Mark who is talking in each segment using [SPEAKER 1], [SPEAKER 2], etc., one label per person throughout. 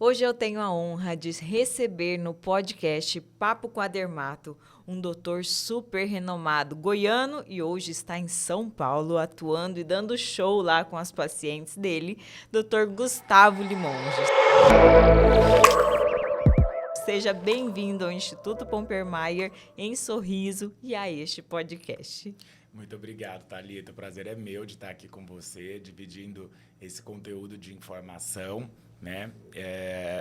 [SPEAKER 1] Hoje eu tenho a honra de receber no podcast Papo com a Dermato um doutor super renomado, goiano, e hoje está em São Paulo atuando e dando show lá com as pacientes dele, doutor Gustavo Limonges. Seja bem-vindo ao Instituto Pomper Mayer em Sorriso e a este podcast.
[SPEAKER 2] Muito obrigado, Thalita. O prazer é meu de estar aqui com você, dividindo esse conteúdo de informação, né?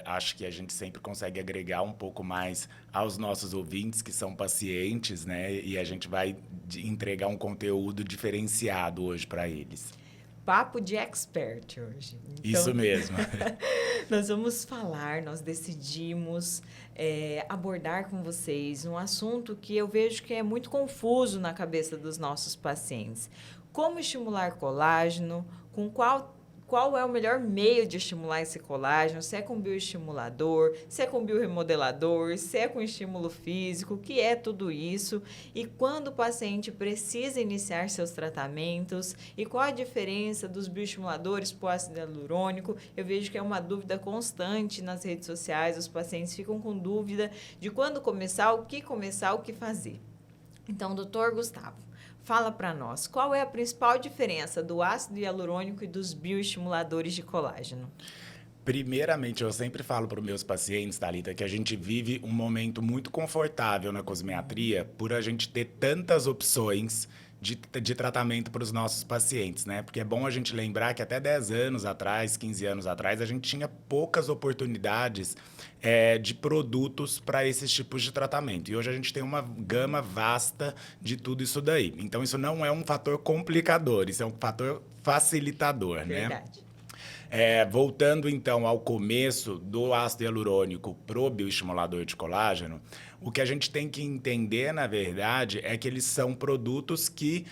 [SPEAKER 2] Acho que a gente sempre consegue agregar um pouco mais aos nossos ouvintes, que são pacientes, né? E a gente vai entregar um conteúdo diferenciado hoje para eles.
[SPEAKER 1] Papo de expert hoje.
[SPEAKER 2] Então, isso mesmo.
[SPEAKER 1] Nós decidimos abordar com vocês um assunto que eu vejo que é muito confuso na cabeça dos nossos pacientes. Como estimular colágeno, com qual é o melhor meio de estimular esse colágeno, se é com bioestimulador, se é com bioremodelador, se é com estímulo físico, o que é tudo isso e quando o paciente precisa iniciar seus tratamentos e qual a diferença dos bioestimuladores para o ácido hialurônico. Eu vejo que é uma dúvida constante nas redes sociais, os pacientes ficam com dúvida de quando começar, o que fazer. Então, doutor Gustavo, fala para nós, qual é a principal diferença do ácido hialurônico e dos bioestimuladores de colágeno?
[SPEAKER 2] Primeiramente, eu sempre falo para os meus pacientes, Thalita, que a gente vive um momento muito confortável na cosmetria por a gente ter tantas opções de tratamento para os nossos pacientes, né? Porque é bom a gente lembrar que até 10 anos atrás, 15 anos atrás, a gente tinha poucas oportunidades de produtos para esses tipos de tratamento. E hoje a gente tem uma gama vasta de tudo isso daí. Então, isso não é um fator complicador, isso é um fator facilitador, né?
[SPEAKER 1] Verdade.
[SPEAKER 2] Voltando, então, ao começo do ácido hialurônico pro bioestimulador de colágeno, o que a gente tem que entender, na verdade, é que eles são produtos que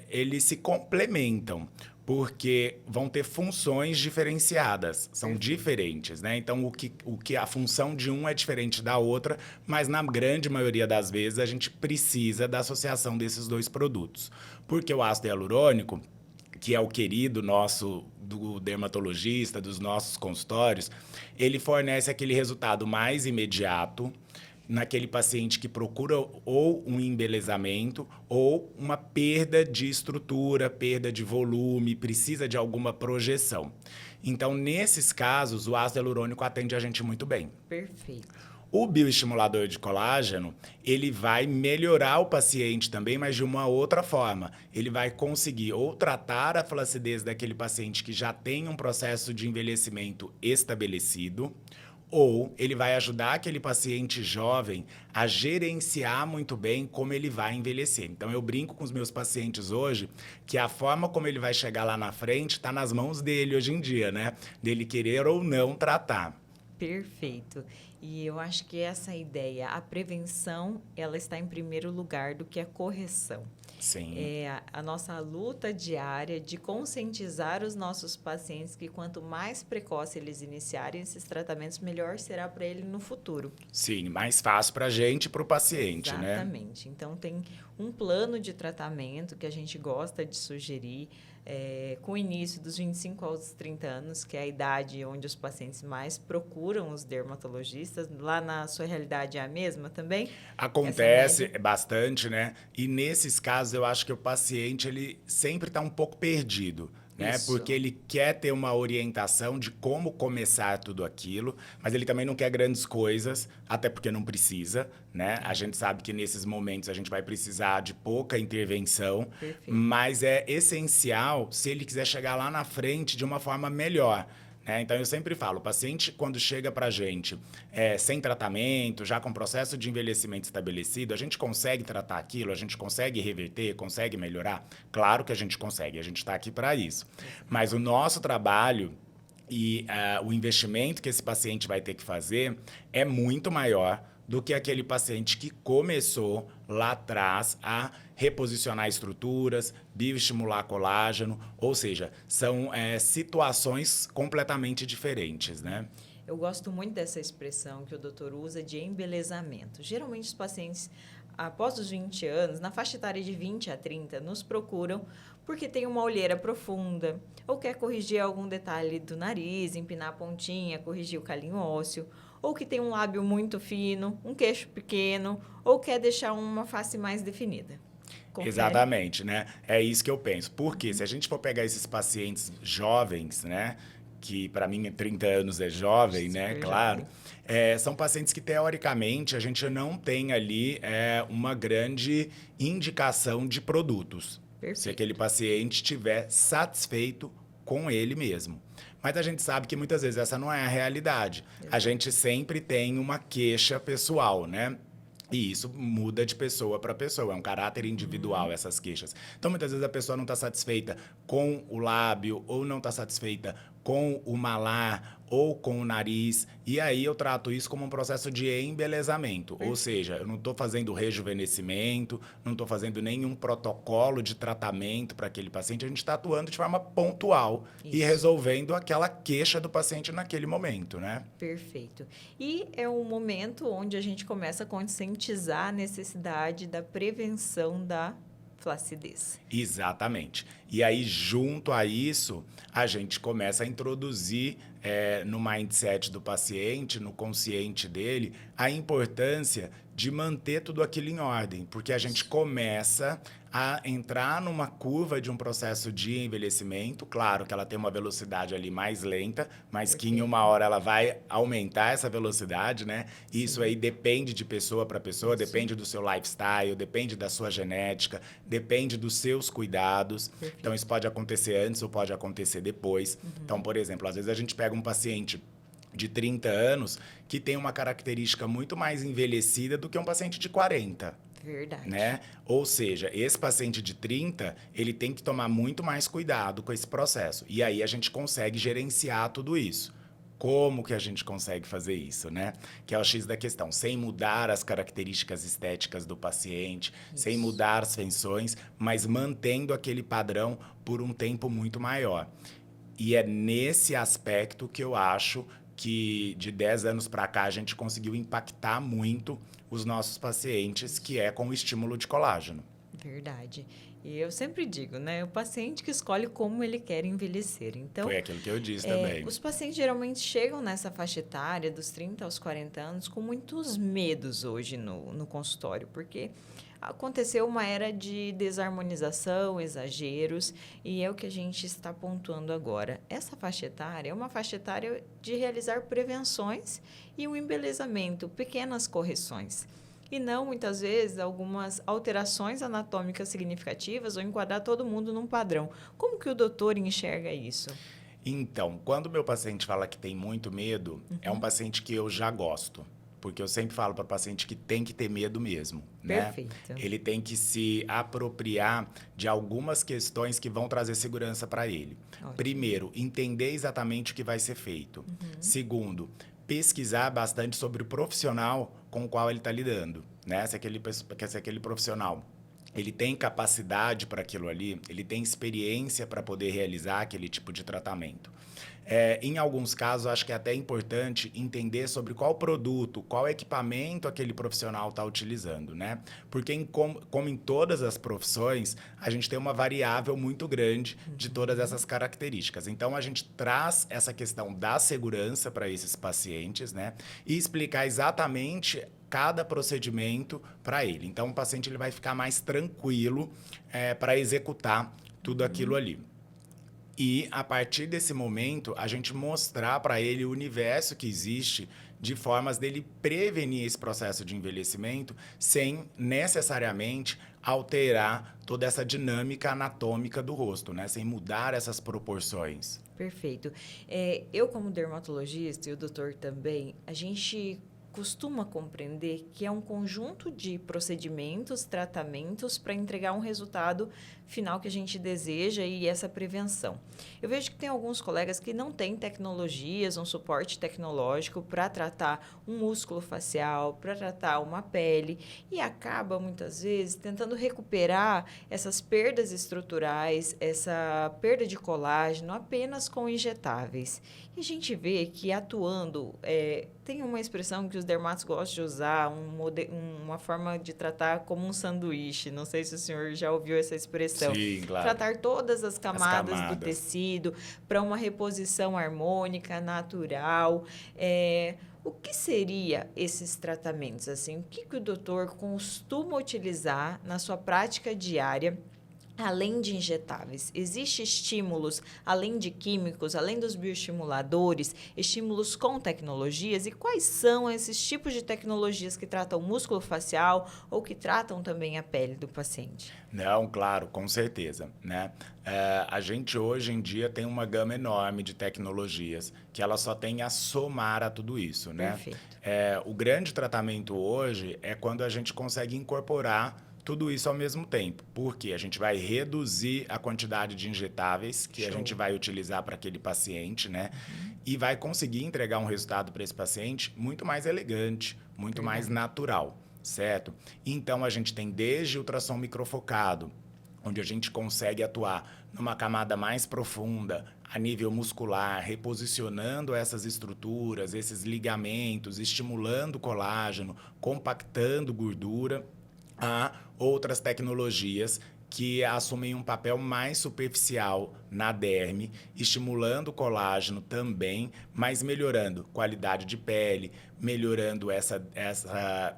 [SPEAKER 2] eles se complementam, porque vão ter funções diferenciadas, são diferentes, né? Então, o que a função de um é diferente da outra, mas na grande maioria das vezes a gente precisa da associação desses dois produtos. Porque o ácido hialurônico, que é o querido nosso do dermatologista, dos nossos consultórios, ele fornece aquele resultado mais imediato naquele paciente que procura ou um embelezamento ou uma perda de estrutura, perda de volume, precisa de alguma projeção. Então, nesses casos, o ácido hialurônico atende a gente muito bem.
[SPEAKER 1] Perfeito.
[SPEAKER 2] O bioestimulador de colágeno, ele vai melhorar o paciente também, mas de uma outra forma. Ele vai conseguir ou tratar a flacidez daquele paciente que já tem um processo de envelhecimento estabelecido, ou ele vai ajudar aquele paciente jovem a gerenciar muito bem como ele vai envelhecer. Então, eu brinco com os meus pacientes hoje que a forma como ele vai chegar lá na frente está nas mãos dele hoje em dia, né? Dele querer ou não tratar.
[SPEAKER 1] Perfeito. E eu acho que essa ideia, a prevenção, ela está em primeiro lugar do que a correção.
[SPEAKER 2] Sim.
[SPEAKER 1] É a nossa luta diária de conscientizar os nossos pacientes que quanto mais precoce eles iniciarem esses tratamentos, melhor será para ele no futuro.
[SPEAKER 2] Sim, mais fácil para a gente e para o paciente,
[SPEAKER 1] Exatamente.
[SPEAKER 2] né?
[SPEAKER 1] Exatamente. Então, tem um plano de tratamento que a gente gosta de sugerir, com o início dos 25 aos 30 anos, que é a idade onde os pacientes mais procuram os dermatologistas. Lá na sua realidade é a mesma também?
[SPEAKER 2] Acontece bastante, né? E nesses casos eu acho que o paciente ele sempre está um pouco perdido, né?
[SPEAKER 1] Isso.
[SPEAKER 2] Porque ele quer ter uma orientação de como começar tudo aquilo, mas ele também não quer grandes coisas, até porque não precisa, né? A gente sabe que nesses momentos a gente vai precisar de pouca intervenção, mas é essencial se ele quiser chegar lá na frente de uma forma melhor. Então, eu sempre falo, o paciente, quando chega para a gente sem tratamento, já com processo de envelhecimento estabelecido, a gente consegue tratar aquilo, a gente consegue reverter, consegue melhorar? Claro que a gente consegue, a gente está aqui para isso. Mas o nosso trabalho e o investimento que esse paciente vai ter que fazer é muito maior do que aquele paciente que começou lá atrás a reposicionar estruturas, bioestimular colágeno, ou seja, são situações completamente diferentes, né?
[SPEAKER 1] Eu gosto muito dessa expressão que o doutor usa de embelezamento. Geralmente os pacientes após os 20 anos, na faixa etária de 20 a 30, nos procuram porque tem uma olheira profunda, ou quer corrigir algum detalhe do nariz, empinar a pontinha, corrigir o calinho ósseo, ou que tem um lábio muito fino, um queixo pequeno, ou quer deixar uma face mais definida. Confere?
[SPEAKER 2] Exatamente, né? É isso que eu penso. Porque se a gente for pegar esses pacientes jovens, né? Que para mim 30 anos é jovem, né?
[SPEAKER 1] Super
[SPEAKER 2] Claro.
[SPEAKER 1] jovem.
[SPEAKER 2] São pacientes que, teoricamente, a gente não tem ali uma grande indicação de produtos.
[SPEAKER 1] Perfeito.
[SPEAKER 2] Se aquele paciente estiver satisfeito com ele mesmo. Mas a gente sabe que muitas vezes essa não é a realidade. A gente sempre tem uma queixa pessoal, né? E isso muda de pessoa para pessoa, é um caráter individual essas queixas. Então, muitas vezes a pessoa não está satisfeita com o lábio, ou não está satisfeita com o malar, ou com o nariz. E aí eu trato isso como um processo de embelezamento. Ou seja, eu não estou fazendo rejuvenescimento, não estou fazendo nenhum protocolo de tratamento para aquele paciente. A gente está atuando de forma pontual e resolvendo aquela queixa do paciente naquele momento, né?
[SPEAKER 1] Perfeito. E é um momento onde a gente começa a conscientizar a necessidade da prevenção da flacidez.
[SPEAKER 2] Exatamente. E aí, junto a isso, a gente começa a introduzir no mindset do paciente, no consciente dele, a importância de manter tudo aquilo em ordem, porque a gente começa a entrar numa curva de um processo de envelhecimento. Claro que ela tem uma velocidade ali mais lenta, mas que em uma hora ela vai aumentar essa velocidade, né? Isso aí depende de pessoa para pessoa, depende do seu lifestyle, depende da sua genética, depende dos seus cuidados. Então, isso pode acontecer antes ou pode acontecer depois. Então, por exemplo, às vezes a gente pega um paciente de 30 anos que tem uma característica muito mais envelhecida do que um paciente de 40.
[SPEAKER 1] Verdade.
[SPEAKER 2] Né? Ou seja, esse paciente de 30, ele tem que tomar muito mais cuidado com esse processo. E aí a gente consegue gerenciar tudo isso. Como que a gente consegue fazer isso, né? Que é o X da questão, sem mudar as características estéticas do paciente, sem mudar as feições, mas mantendo aquele padrão por um tempo muito maior. E é nesse aspecto que eu acho que de 10 anos para cá a gente conseguiu impactar muito os nossos pacientes, que é com o estímulo de colágeno.
[SPEAKER 1] Verdade. E eu sempre digo, né? O paciente que escolhe como ele quer envelhecer. Então,
[SPEAKER 2] foi aquilo que eu disse também.
[SPEAKER 1] Os pacientes geralmente chegam nessa faixa etária, dos 30 aos 40 anos, com muitos medos hoje no consultório, porque aconteceu uma era de desarmonização, exageros, e é o que a gente está pontuando agora. Essa faixa etária é uma faixa etária de realizar prevenções e um embelezamento, pequenas correções. E não, muitas vezes, algumas alterações anatômicas significativas ou enquadrar todo mundo num padrão. Como que o doutor enxerga isso?
[SPEAKER 2] Então, quando o meu paciente fala que tem muito medo, é um paciente que eu já gosto. Porque eu sempre falo para o paciente que tem que ter medo mesmo, né?
[SPEAKER 1] Perfeito.
[SPEAKER 2] Ele tem que se apropriar de algumas questões que vão trazer segurança para ele.
[SPEAKER 1] Ótimo.
[SPEAKER 2] Primeiro, entender exatamente o que vai ser feito. Segundo, pesquisar bastante sobre o profissional com o qual ele está lidando, né? Se aquele profissional ele tem capacidade para aquilo ali, ele tem experiência para poder realizar aquele tipo de tratamento. Em alguns casos, acho que é até importante entender sobre qual produto, qual equipamento aquele profissional está utilizando, né? Porque, como em todas as profissões, a gente tem uma variável muito grande de todas essas características. Então, a gente traz essa questão da segurança para esses pacientes, né? E explicar exatamente cada procedimento para ele. Então, o paciente ele vai ficar mais tranquilo para executar tudo aquilo ali. E, a partir desse momento, a gente mostrar para ele o universo que existe de formas dele prevenir esse processo de envelhecimento sem necessariamente alterar toda essa dinâmica anatômica do rosto, né? Sem mudar essas proporções.
[SPEAKER 1] Perfeito. Eu, como dermatologista, e o doutor também, a gente costuma compreender que é um conjunto de procedimentos, tratamentos para entregar um resultado final que a gente deseja e essa prevenção. Eu vejo que tem alguns colegas que não têm tecnologias, um suporte tecnológico para tratar um músculo facial, para tratar uma pele e acaba muitas vezes tentando recuperar essas perdas estruturais, essa perda de colágeno apenas com injetáveis. E a gente vê que atuando, tem uma expressão que os os dermatos gostam de usar uma forma de tratar como um sanduíche. Não sei se o senhor já ouviu essa expressão.
[SPEAKER 2] Sim, claro.
[SPEAKER 1] Tratar todas as camadas do tecido para uma reposição harmônica, natural. O que seria esses tratamentos? Assim, o que o doutor costuma utilizar na sua prática diária? Além de injetáveis, existem estímulos, além de químicos, além dos bioestimuladores, estímulos com tecnologias? E quais são esses tipos de tecnologias que tratam o músculo facial ou que tratam também a pele do paciente?
[SPEAKER 2] Não, claro, com certeza, né? A gente hoje em dia tem uma gama enorme de tecnologias que ela só tem a somar a tudo isso, né?
[SPEAKER 1] Perfeito.
[SPEAKER 2] O grande tratamento hoje é quando a gente consegue incorporar tudo isso ao mesmo tempo, porque a gente vai reduzir a quantidade de injetáveis que a gente vai utilizar para aquele paciente, né? E vai conseguir entregar um resultado para esse paciente muito mais elegante, muito mais natural, certo? Então, a gente tem desde ultrassom microfocado, onde a gente consegue atuar numa camada mais profunda, a nível muscular, reposicionando essas estruturas, esses ligamentos, estimulando o colágeno, compactando gordura. Há outras tecnologias que assumem um papel mais superficial na derme, estimulando o colágeno também, mas melhorando qualidade de pele, melhorando essa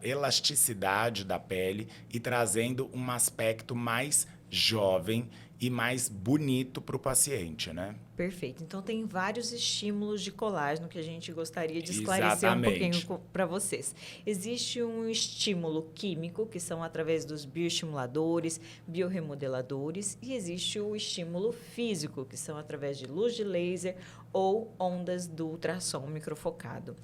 [SPEAKER 2] elasticidade da pele e trazendo um aspecto mais jovem e mais bonito para o paciente, né?
[SPEAKER 1] Perfeito. Então, tem vários estímulos de colágeno que a gente gostaria de esclarecer um pouquinho para vocês. Existe um estímulo químico, que são através dos bioestimuladores, biorremodeladores, e existe o estímulo físico, que são através de luz de laser ou ondas do ultrassom microfocado.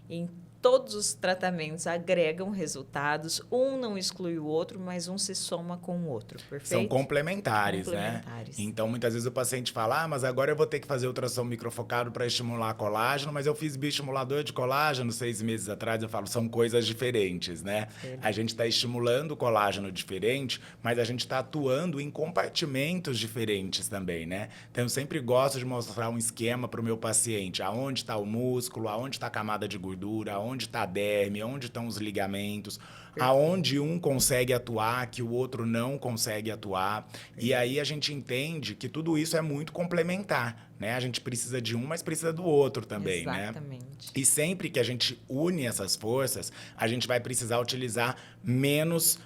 [SPEAKER 1] Em todos os tratamentos agregam resultados, um não exclui o outro, mas um se soma com o outro, perfeito?
[SPEAKER 2] São complementares, né? Então, muitas vezes o paciente fala, mas agora eu vou ter que fazer ultrassom microfocado para estimular colágeno, mas eu fiz bioestimulador de colágeno 6 meses atrás. Eu falo, são coisas diferentes, né? A gente está estimulando o colágeno diferente, mas a gente está atuando em compartimentos diferentes também, né? Então, eu sempre gosto de mostrar um esquema para o meu paciente, aonde está o músculo, aonde está a camada de gordura, aonde está a derme, onde estão os ligamentos, aonde um consegue atuar, que o outro não consegue atuar. E aí a gente entende que tudo isso é muito complementar, né? A gente precisa de um, mas precisa do outro também, né?
[SPEAKER 1] Exatamente.
[SPEAKER 2] E sempre que a gente une essas forças, a gente vai precisar utilizar menos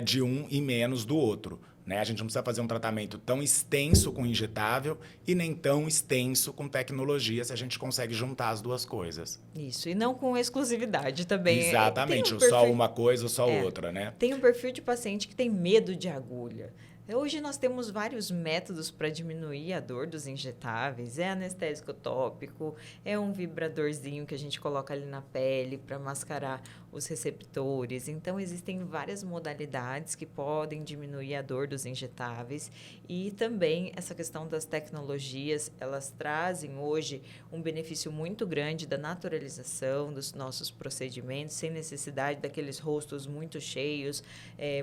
[SPEAKER 2] de um e menos do outro. Né? A gente não precisa fazer um tratamento tão extenso com injetável e nem tão extenso com tecnologia, se a gente consegue juntar as duas coisas.
[SPEAKER 1] Isso, e não com exclusividade também.
[SPEAKER 2] Exatamente, só uma coisa ou só outra, né?
[SPEAKER 1] Tem um perfil de paciente que tem medo de agulha. Hoje nós temos vários métodos para diminuir a dor dos injetáveis. É anestésico tópico, é um vibradorzinho que a gente coloca ali na pele para mascarar os receptores. Então, existem várias modalidades que podem diminuir a dor dos injetáveis. E também essa questão das tecnologias, elas trazem hoje um benefício muito grande da naturalização dos nossos procedimentos, sem necessidade daqueles rostos muito cheios,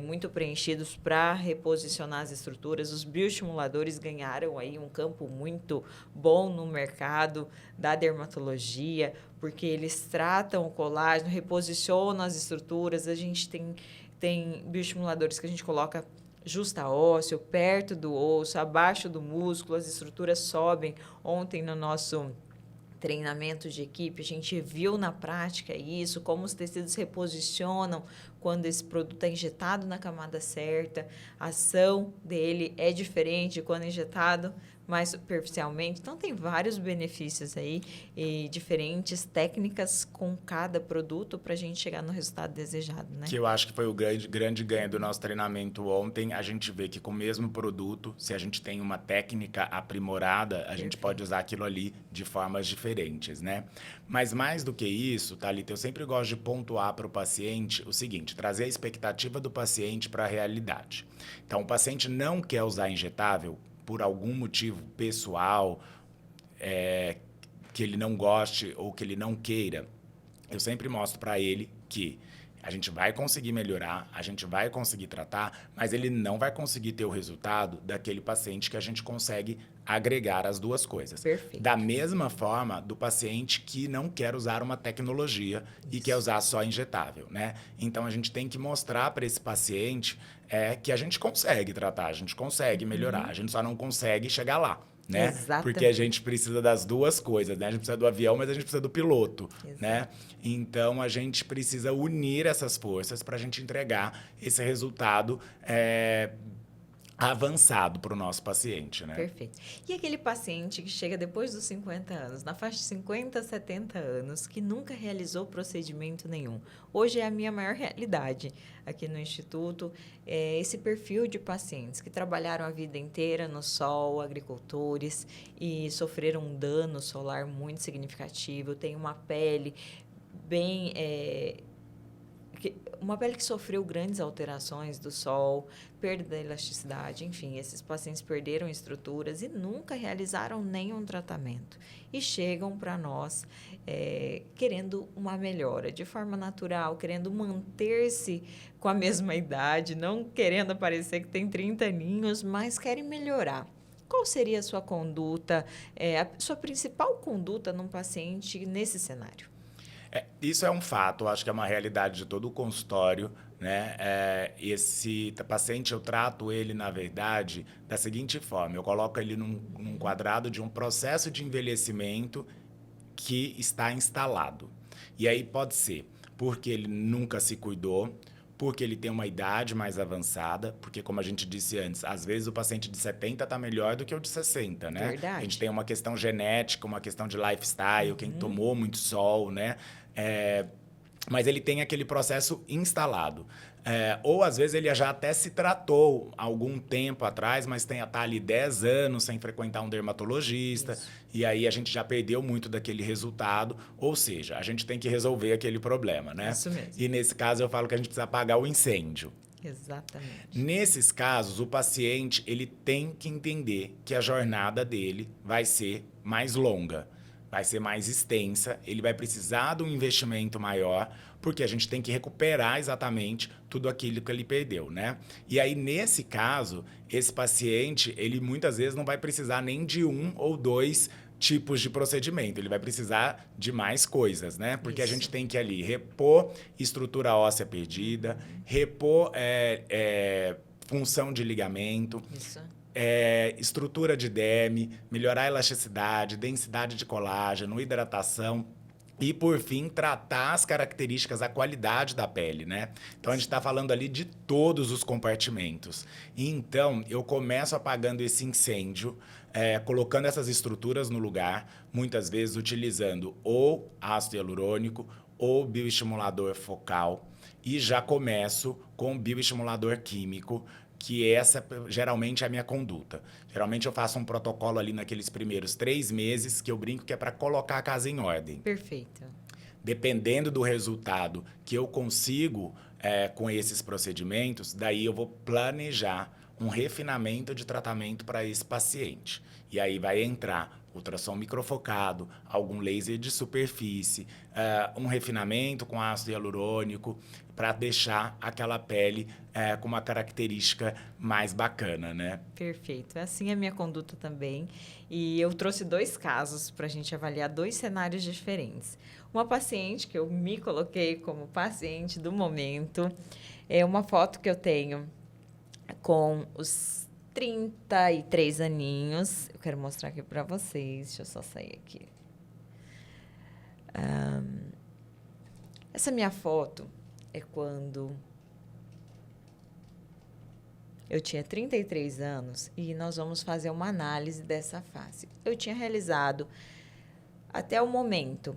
[SPEAKER 1] muito preenchidos para reposicionar as estruturas. Os bioestimuladores ganharam aí um campo muito bom no mercado da dermatologia, porque eles tratam o colágeno, reposicionam as estruturas. A gente tem bioestimuladores que a gente coloca justa ósseo, perto do osso, abaixo do músculo, as estruturas sobem. Ontem no nosso treinamento de equipe, a gente viu na prática isso, como os tecidos reposicionam quando esse produto é injetado na camada certa, a ação dele é diferente quando injetado mais superficialmente. Então, tem vários benefícios aí e diferentes técnicas com cada produto para a gente chegar no resultado desejado, né?
[SPEAKER 2] Que eu acho que foi o grande ganho do nosso treinamento ontem. A gente vê que com o mesmo produto, se a gente tem uma técnica aprimorada, a gente pode usar aquilo ali de formas diferentes, né? Mas mais do que isso, Thalita, eu sempre gosto de pontuar para o paciente o seguinte, trazer a expectativa do paciente para a realidade. Então, o paciente não quer usar injetável por algum motivo pessoal, que ele não goste ou que ele não queira. Eu sempre mostro para ele que A gente vai conseguir melhorar, a gente vai conseguir tratar, mas ele não vai conseguir ter o resultado daquele paciente que a gente consegue agregar as duas coisas.
[SPEAKER 1] Perfeito.
[SPEAKER 2] Da mesma forma do paciente que não quer usar uma tecnologia e quer usar só injetável, né? Então, a gente tem que mostrar para esse paciente que a gente consegue tratar, a gente consegue melhorar, a gente só não consegue chegar lá. Né?
[SPEAKER 1] Exatamente.
[SPEAKER 2] Porque a gente precisa das duas coisas, né? A gente precisa do avião, mas a gente precisa do piloto, né? Então, a gente precisa unir essas forças para a gente entregar esse resultado avançado para o nosso paciente, né?
[SPEAKER 1] Perfeito. E aquele paciente que chega depois dos 50 anos, na faixa de 50 a 70 anos, que nunca realizou procedimento nenhum. Hoje é a minha maior realidade aqui no Instituto, esse perfil de pacientes que trabalharam a vida inteira no sol, agricultores, e sofreram um dano solar muito significativo, tem uma pele bem... uma pele que sofreu grandes alterações do sol, perda da elasticidade, enfim, esses pacientes perderam estruturas e nunca realizaram nenhum tratamento. E chegam para nós querendo uma melhora de forma natural, querendo manter-se com a mesma idade, não querendo parecer que tem 30 aninhos, mas querem melhorar. Qual seria a sua conduta, a sua principal conduta num paciente nesse cenário?
[SPEAKER 2] Isso é um fato, eu acho que é uma realidade de todo o consultório, né? Esse paciente, eu trato ele, na verdade, da seguinte forma: eu coloco ele num quadrado de um processo de envelhecimento que está instalado. E aí pode ser porque ele nunca se cuidou, porque ele tem uma idade mais avançada, porque, como a gente disse antes, às vezes o paciente de 70 está melhor do que o de 60, né?
[SPEAKER 1] Verdade.
[SPEAKER 2] A gente tem uma questão genética, uma questão de lifestyle, quem tomou muito sol, né? Mas ele tem aquele processo instalado. Ou, às vezes, ele já até se tratou algum tempo atrás, mas tá ali 10 anos sem frequentar um dermatologista. Isso. E aí a gente já perdeu muito daquele resultado. Ou seja, a gente tem que resolver aquele problema, né?
[SPEAKER 1] Isso mesmo.
[SPEAKER 2] E, nesse caso, eu falo que a gente precisa apagar o incêndio.
[SPEAKER 1] Exatamente.
[SPEAKER 2] Nesses casos, o paciente ele tem que entender que a jornada dele vai ser mais longa, vai ser mais extensa, ele vai precisar de um investimento maior, porque a gente tem que recuperar exatamente tudo aquilo que ele perdeu, né? E aí, nesse caso, esse paciente, ele muitas vezes não vai precisar nem de 1 ou 2 tipos de procedimento, ele vai precisar de mais coisas, né? Porque
[SPEAKER 1] Isso.
[SPEAKER 2] A gente tem que ali repor estrutura óssea perdida, repor função de ligamento,
[SPEAKER 1] Isso.
[SPEAKER 2] Estrutura de derme, melhorar a elasticidade, densidade de colágeno, hidratação e, por fim, tratar as características, a qualidade da pele, né? Então, a gente está falando ali de todos os compartimentos. Então, eu começo apagando esse incêndio, colocando essas estruturas no lugar, muitas vezes utilizando ou ácido hialurônico ou bioestimulador focal, e já começo com bioestimulador químico, que essa geralmente é a minha conduta. Geralmente eu faço um protocolo ali naqueles primeiros 3 meses, que eu brinco que é para colocar a casa em ordem.
[SPEAKER 1] Perfeito.
[SPEAKER 2] Dependendo do resultado que eu consigo com esses procedimentos, daí eu vou planejar um refinamento de tratamento para esse paciente. E aí vai entrar ultrassom microfocado, algum laser de superfície, um refinamento com ácido hialurônico, para deixar aquela pele com uma característica mais bacana, né?
[SPEAKER 1] Perfeito. Assim é a minha conduta também. E eu trouxe 2 casos para a gente avaliar 2 cenários diferentes. Uma paciente que eu me coloquei como paciente do momento, é uma foto que eu tenho com os 33 aninhos. Eu quero mostrar aqui para vocês. Deixa eu só sair aqui. Essa minha foto é quando eu tinha 33 anos e nós vamos fazer uma análise dessa face. Eu tinha realizado, até o momento,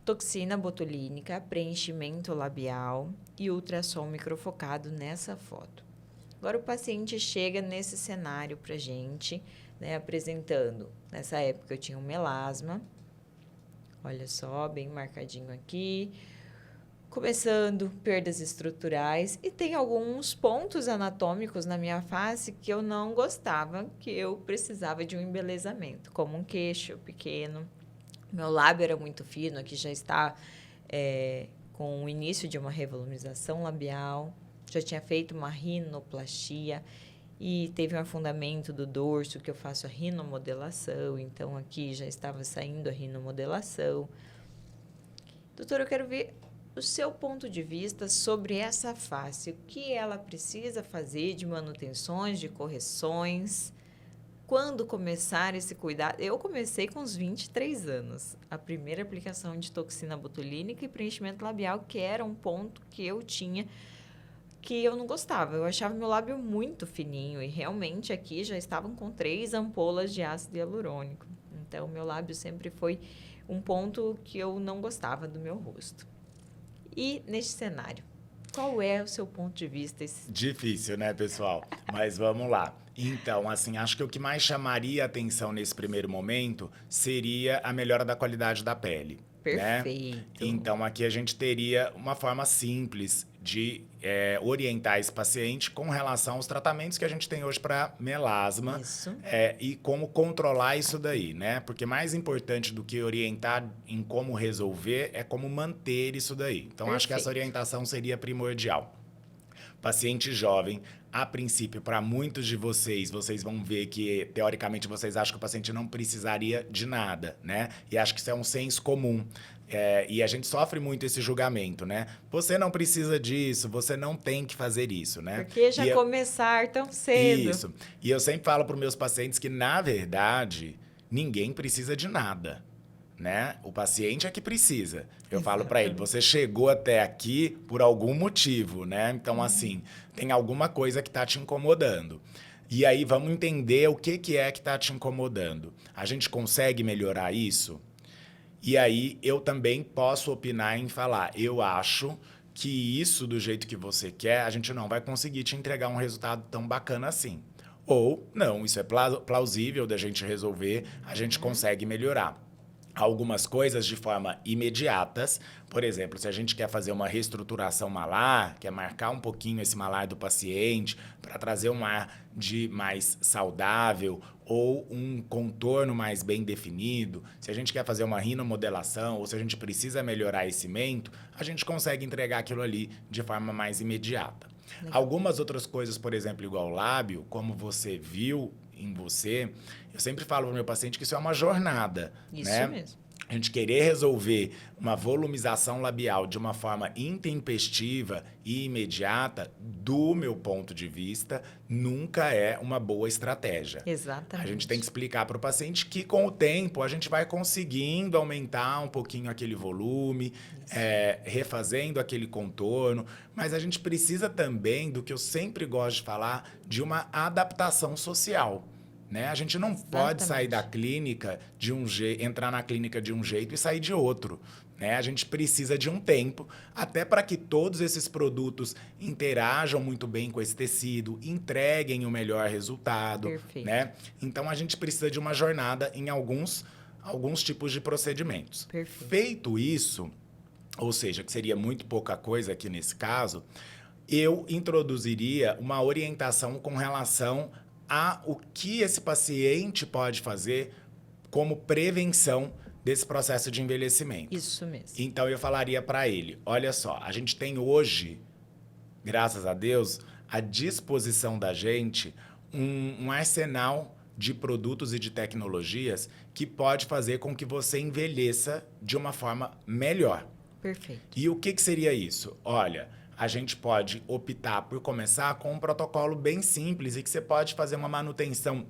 [SPEAKER 1] toxina botulínica, preenchimento labial e ultrassom microfocado nessa foto. Agora, o paciente chega nesse cenário para a gente, né, apresentando. Nessa época, eu tinha um melasma. Olha só, bem marcadinho aqui. Começando perdas estruturais. E tem alguns pontos anatômicos na minha face que eu não gostava, que eu precisava de um embelezamento, como um queixo pequeno. Meu lábio era muito fino, aqui já está com o início de uma revolumização labial, já tinha feito uma rinoplastia e teve um afundamento do dorso, que eu faço a rinomodelação, então aqui já estava saindo a rinomodelação. Doutora, eu quero ver o seu ponto de vista sobre essa face. O que ela precisa fazer de manutenções, de correções? Quando começar esse cuidado? Eu comecei com uns 23 anos. A primeira aplicação de toxina botulínica e preenchimento labial, que era um ponto que eu tinha, que eu não gostava. Eu achava meu lábio muito fininho e realmente aqui já estavam com 3 ampolas de ácido hialurônico. Então, meu lábio sempre foi um ponto que eu não gostava do meu rosto. E neste cenário, qual é o seu ponto de vista?
[SPEAKER 2] Difícil, né, pessoal? Mas vamos lá. Então, assim, acho que o que mais chamaria atenção nesse primeiro momento seria a melhora da qualidade da pele.
[SPEAKER 1] Perfeito.
[SPEAKER 2] Né? Então, aqui a gente teria uma forma simples de orientar esse paciente com relação aos tratamentos que a gente tem hoje para melasma.
[SPEAKER 1] Isso.
[SPEAKER 2] E como controlar isso daí, né? Porque mais importante do que orientar em como resolver é como manter isso daí. Então,
[SPEAKER 1] Perfeito.
[SPEAKER 2] Acho que essa orientação seria primordial. Paciente jovem, a princípio, para muitos de vocês vão ver que, teoricamente, vocês acham que o paciente não precisaria de nada, né? E acho que isso é um senso comum. E a gente sofre muito esse julgamento, né? Você não precisa disso, você não tem que fazer isso, né?
[SPEAKER 1] Porque já começar tão cedo.
[SPEAKER 2] Isso. E eu sempre falo para os meus pacientes que, na verdade, ninguém precisa de nada. Né? O paciente é que precisa. Eu falo para ele, você chegou até aqui por algum motivo, né? Então, assim, tem alguma coisa que está te incomodando. E aí, vamos entender o que é que está te incomodando. A gente consegue melhorar isso? E aí, eu também posso opinar em falar, eu acho que isso, do jeito que você quer, a gente não vai conseguir te entregar um resultado tão bacana assim. Ou, não, isso é plausível da gente resolver, a gente consegue melhorar. Algumas coisas de forma imediatas. Por exemplo, se a gente quer fazer uma reestruturação malar, quer marcar um pouquinho esse malar do paciente para trazer um ar de mais saudável ou um contorno mais bem definido, se a gente quer fazer uma rinomodelação ou se a gente precisa melhorar esse mento, a gente consegue entregar aquilo ali de forma mais imediata. Legal. Algumas outras coisas, por exemplo, igual o lábio, como você viu em você, eu sempre falo para o meu paciente que isso é uma jornada.
[SPEAKER 1] Isso
[SPEAKER 2] né?
[SPEAKER 1] Mesmo.
[SPEAKER 2] A gente querer resolver uma volumização labial de uma forma intempestiva e imediata, do meu ponto de vista, nunca é uma boa estratégia.
[SPEAKER 1] Exatamente.
[SPEAKER 2] A gente tem que explicar para o paciente que, com o tempo, a gente vai conseguindo aumentar um pouquinho aquele volume, refazendo aquele contorno, mas a gente precisa também, do que eu sempre gosto de falar, de uma adaptação social. Né? A gente não pode sair da clínica de um jeito, entrar na clínica de um jeito e sair de outro. Né? A gente precisa de um tempo, até para que todos esses produtos interajam muito bem com esse tecido, entreguem o melhor resultado.
[SPEAKER 1] Perfeito.
[SPEAKER 2] Né? Então, a gente precisa de uma jornada em alguns tipos de procedimentos.
[SPEAKER 1] Perfeito.
[SPEAKER 2] Feito isso, ou seja, que seria muito pouca coisa aqui nesse caso, eu introduziria uma orientação com relação o que esse paciente pode fazer como prevenção desse processo de envelhecimento.
[SPEAKER 1] Isso mesmo.
[SPEAKER 2] Então, eu falaria para ele, olha só, a gente tem hoje, graças a Deus, à disposição da gente um arsenal de produtos e de tecnologias que pode fazer com que você envelheça de uma forma melhor.
[SPEAKER 1] Perfeito.
[SPEAKER 2] E o que seria isso? Olha, a gente pode optar por começar com um protocolo bem simples e que você pode fazer uma manutenção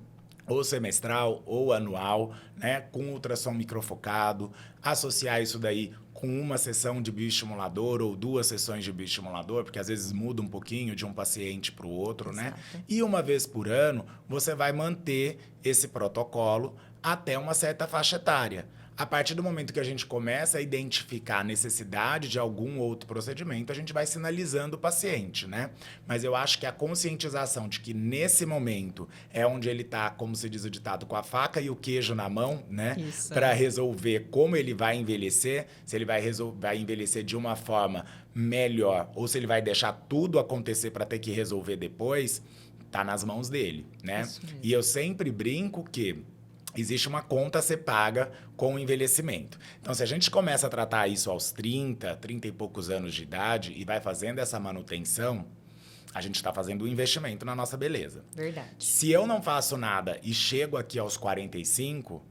[SPEAKER 2] ou semestral ou anual, né, com ultrassom microfocado, associar isso daí com uma sessão de bioestimulador ou 2 sessões de bioestimulador, porque às vezes muda um pouquinho de um paciente para o outro, né? E uma vez por ano, você vai manter esse protocolo até uma certa faixa etária. A partir do momento que a gente começa a identificar a necessidade de algum outro procedimento, a gente vai sinalizando o paciente, né? Mas eu acho que a conscientização de que nesse momento é onde ele está, como se diz o ditado, com a faca e o queijo na mão, né? Para resolver como ele vai envelhecer, se ele vai envelhecer de uma forma melhor ou se ele vai deixar tudo acontecer para ter que resolver depois, tá nas mãos dele, né? E eu sempre brinco que existe uma conta a ser paga com o envelhecimento. Então, se a gente começa a tratar isso aos 30 e poucos anos de idade e vai fazendo essa manutenção, a gente está fazendo um investimento na nossa beleza.
[SPEAKER 1] Verdade.
[SPEAKER 2] Se eu não faço nada e chego aqui aos 45,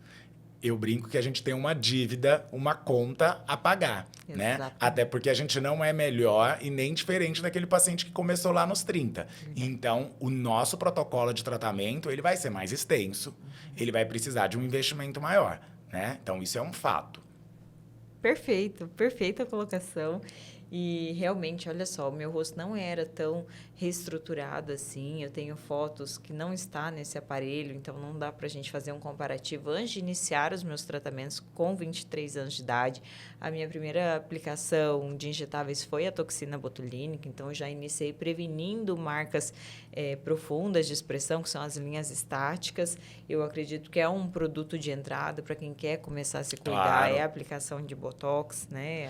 [SPEAKER 2] eu brinco que a gente tem uma dívida, uma conta a pagar, né?
[SPEAKER 1] Exatamente.
[SPEAKER 2] Até porque a gente não é melhor e nem diferente daquele paciente que começou lá nos 30. Então, o nosso protocolo de tratamento, ele vai ser mais extenso, ele vai precisar de um investimento maior, né? Então, isso é um fato.
[SPEAKER 1] Perfeito, perfeita colocação. E realmente, olha só, o meu rosto não era tão reestruturado assim. Eu tenho fotos que não está nesse aparelho, então não dá para a gente fazer um comparativo. Antes de iniciar os meus tratamentos com 23 anos de idade, a minha primeira aplicação de injetáveis foi a toxina botulínica, então eu já iniciei prevenindo marcas profundas de expressão, que são as linhas estáticas. Eu acredito que é um produto de entrada para quem quer começar a se cuidar,
[SPEAKER 2] Claro.
[SPEAKER 1] é a aplicação de Botox, né?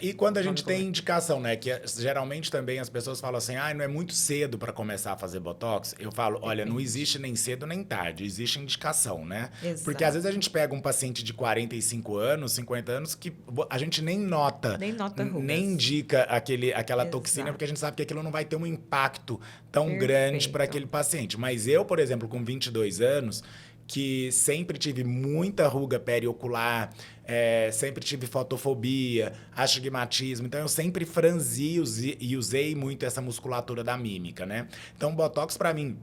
[SPEAKER 2] E quando a gente tem indicação, né? Que geralmente também as pessoas falam assim, não é muito cedo para começar a fazer Botox. Eu falo, olha, não existe nem cedo nem tarde, existe indicação, né?
[SPEAKER 1] Exato.
[SPEAKER 2] Porque às vezes a gente pega um paciente de 45 anos, 50 anos, que a gente nem nota
[SPEAKER 1] rugas.
[SPEAKER 2] nem indica aquela toxina, porque a gente sabe que aquilo não vai ter um impacto tão grande para aquele paciente. Mas eu, por exemplo, com 22 anos, que sempre tive muita ruga periocular, sempre tive fotofobia, astigmatismo, então eu sempre franzi e usei muito essa musculatura da mímica, né? Então, Botox para mim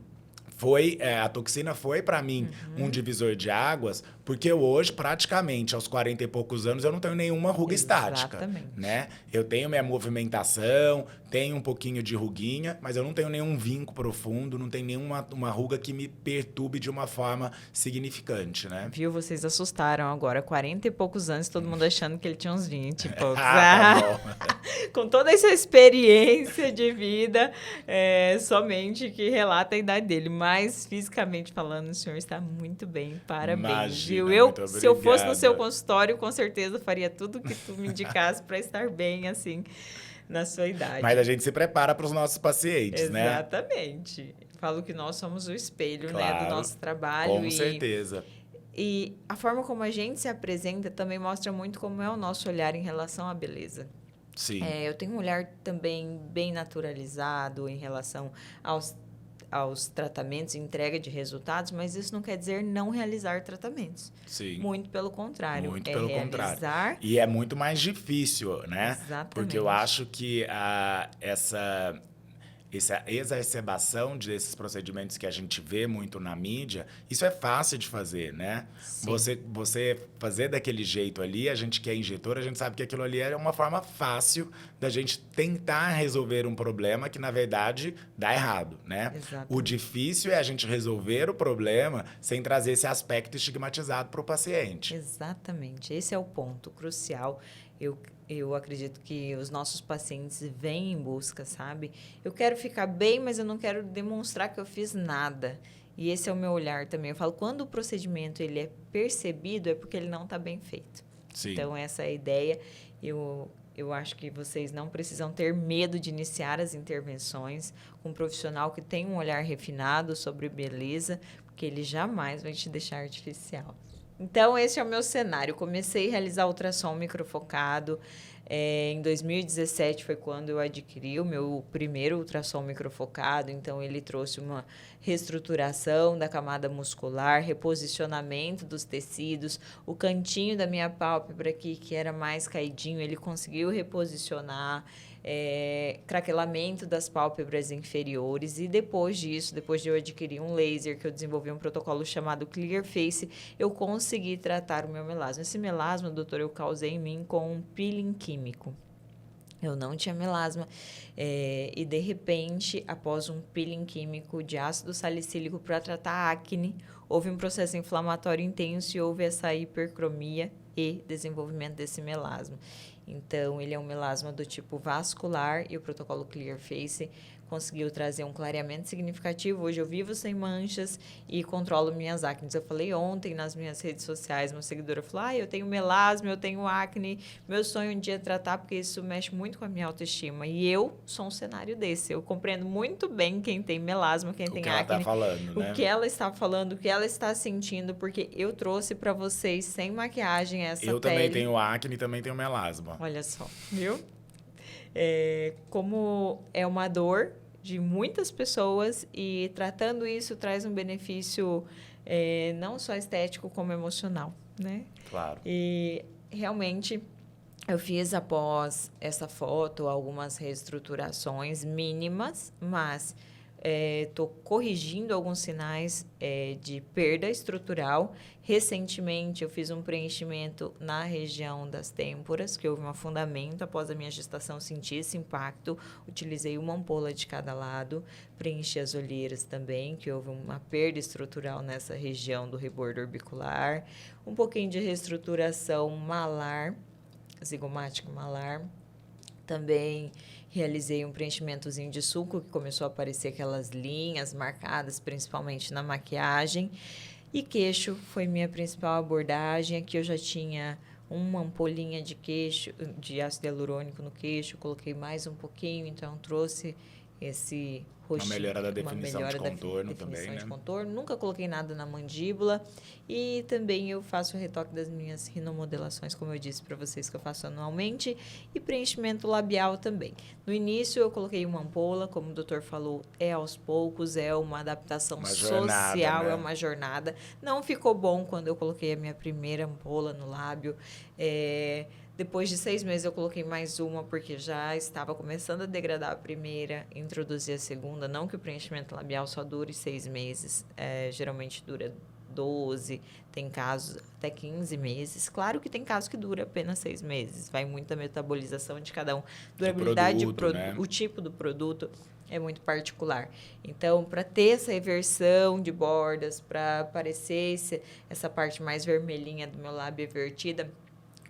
[SPEAKER 2] a toxina foi para mim um divisor de águas, porque hoje, praticamente, aos 40 e poucos anos, eu não tenho nenhuma ruga estática, né? Eu tenho minha movimentação, tenho um pouquinho de ruguinha, mas eu não tenho nenhum vinco profundo, não tenho nenhuma uma ruga que me perturbe de uma forma significante, né?
[SPEAKER 1] Viu? Vocês assustaram agora. 40 e poucos anos, todo mundo achando que ele tinha uns 20 e poucos.
[SPEAKER 2] Tá bom.
[SPEAKER 1] Com toda essa experiência de vida, somente que relata a idade dele. Mas, fisicamente falando, o senhor está muito bem. Parabéns.
[SPEAKER 2] Imagina,
[SPEAKER 1] viu? Se eu fosse no seu consultório, com certeza faria tudo que tu me indicasse para estar bem, assim, na sua idade.
[SPEAKER 2] Mas a gente se prepara para os nossos pacientes, né?
[SPEAKER 1] Exatamente. Falo que nós somos o espelho, né, do nosso trabalho.
[SPEAKER 2] Com certeza.
[SPEAKER 1] E a forma como a gente se apresenta também mostra muito como é o nosso olhar em relação à beleza.
[SPEAKER 2] Sim.
[SPEAKER 1] Eu tenho um olhar também bem naturalizado em relação aos tratamentos e entrega de resultados, mas isso não quer dizer não realizar tratamentos.
[SPEAKER 2] Sim.
[SPEAKER 1] Muito pelo contrário.
[SPEAKER 2] Muito pelo contrário.
[SPEAKER 1] Realizar...
[SPEAKER 2] E é muito mais difícil, né?
[SPEAKER 1] Exatamente.
[SPEAKER 2] Porque eu acho que essa exacerbação desses procedimentos que a gente vê muito na mídia, isso é fácil de fazer, né? Você fazer daquele jeito ali, a gente que é injetor, a gente sabe que aquilo ali é uma forma fácil da gente tentar resolver um problema que, na verdade, dá errado, né?
[SPEAKER 1] Exatamente.
[SPEAKER 2] O difícil é a gente resolver o problema sem trazer esse aspecto estigmatizado para o paciente.
[SPEAKER 1] Exatamente. Esse é o ponto crucial. Eu acredito que os nossos pacientes vêm em busca, sabe? Eu quero ficar bem, mas eu não quero demonstrar que eu fiz nada. E esse é o meu olhar também. Eu falo, quando o procedimento ele é percebido, é porque ele não está bem feito.
[SPEAKER 2] Sim.
[SPEAKER 1] Então, essa é a ideia. Eu acho que vocês não precisam ter medo de iniciar as intervenções com um profissional que tem um olhar refinado sobre beleza, porque ele jamais vai te deixar artificial. Então, esse é o meu cenário. Comecei a realizar ultrassom microfocado. Em 2017 foi quando eu adquiri o meu primeiro ultrassom microfocado. Então, ele trouxe uma reestruturação da camada muscular, reposicionamento dos tecidos. O cantinho da minha pálpebra aqui, que era mais caidinho, ele conseguiu reposicionar. Craquelamento das pálpebras inferiores. E depois disso, depois de eu adquirir um laser, que eu desenvolvi um protocolo chamado Clear Face, eu consegui tratar o meu melasma. Esse melasma, doutor, eu causei em mim com um peeling químico. Eu não tinha melasma e, de repente, após um peeling químico de ácido salicílico para tratar acne, houve um processo inflamatório intenso e houve essa hipercromia e desenvolvimento desse melasma. Então, ele é um melasma do tipo vascular e o protocolo Clear Face conseguiu trazer um clareamento significativo. Hoje eu vivo sem manchas e controlo minhas acnes. Eu falei ontem nas minhas redes sociais, uma seguidora falou, eu tenho melasma, eu tenho acne, meu sonho um dia é tratar, porque isso mexe muito com a minha autoestima. E eu sou um cenário desse. Eu compreendo muito bem quem tem melasma, quem tem acne.
[SPEAKER 2] O que ela está falando, né?
[SPEAKER 1] O que ela está falando, o que ela está sentindo, porque eu trouxe para vocês, sem maquiagem, essa pele.
[SPEAKER 2] Eu também tenho acne e também tenho melasma.
[SPEAKER 1] Olha só, viu? Como é uma dor de muitas pessoas e tratando isso traz um benefício não só estético, como emocional, né?
[SPEAKER 2] Claro.
[SPEAKER 1] E realmente eu fiz após essa foto algumas reestruturações mínimas, mas estou corrigindo alguns sinais de perda estrutural. Recentemente, eu fiz um preenchimento na região das têmporas, que houve um afundamento. Após a minha gestação, senti esse impacto. Utilizei uma ampola de cada lado. Preenchi as olheiras também, que houve uma perda estrutural nessa região do rebordo orbicular. Um pouquinho de reestruturação malar, zigomática malar. Também realizei um preenchimentozinho de sulco, que começou a aparecer aquelas linhas marcadas, principalmente na maquiagem. E queixo foi minha principal abordagem. Aqui eu já tinha uma ampolinha de queixo, de ácido hialurônico no queixo, coloquei mais um pouquinho, então trouxe esse roxinho.
[SPEAKER 2] Uma melhora da definição de contorno também, né?
[SPEAKER 1] Contorno. Nunca coloquei nada na mandíbula. E também eu faço o retoque das minhas rinomodelações, como eu disse para vocês, que eu faço anualmente. E preenchimento labial também. No início eu coloquei uma ampola, como o doutor falou, é aos poucos, é uma adaptação social, né? É uma jornada. Não ficou bom quando eu coloquei a minha primeira ampola no lábio. Depois de 6 meses, eu coloquei mais uma, porque já estava começando a degradar a primeira, introduzi a segunda. Não que o preenchimento labial só dure 6 meses, geralmente dura 12, tem casos até 15 meses. Claro que tem casos que dura apenas 6 meses, vai muito da metabolização de cada um. Durabilidade,
[SPEAKER 2] né?
[SPEAKER 1] O tipo do produto é muito particular. Então, para ter essa reversão de bordas, para aparecer essa parte mais vermelhinha do meu lábio evertida,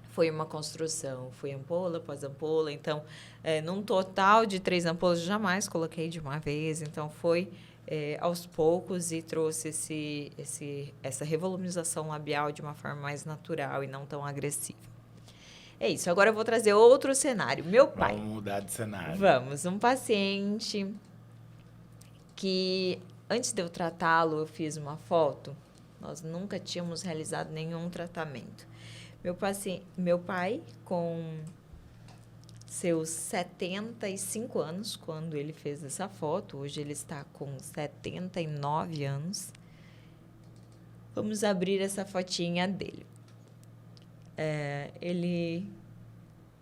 [SPEAKER 1] foi uma construção, foi ampola após ampola. Então, num total de 3 ampolas, jamais coloquei de uma vez. Então, foi aos poucos e trouxe essa revolumização labial de uma forma mais natural e não tão agressiva. É isso. Agora eu vou trazer outro cenário. Meu pai.
[SPEAKER 2] Vamos mudar de cenário.
[SPEAKER 1] Vamos. Um paciente que, antes de eu tratá-lo, eu fiz uma foto. Nós nunca tínhamos realizado nenhum tratamento. Meu pai, com seus 75 anos, quando ele fez essa foto, hoje ele está com 79 anos. Vamos abrir essa fotinha dele. Ele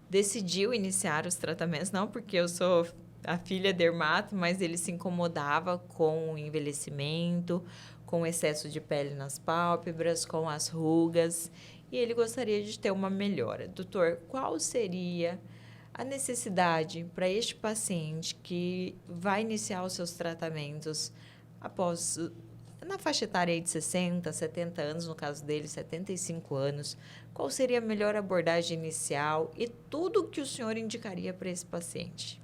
[SPEAKER 1] decidiu iniciar os tratamentos, não porque eu sou a filha dermato, mas ele se incomodava com o envelhecimento, com o excesso de pele nas pálpebras, com as rugas, e ele gostaria de ter uma melhora. Doutor, qual seria a necessidade para este paciente que vai iniciar os seus tratamentos após, na faixa etária de 60, 70 anos, no caso dele, 75 anos, qual seria a melhor abordagem inicial e tudo o que o senhor indicaria para esse paciente?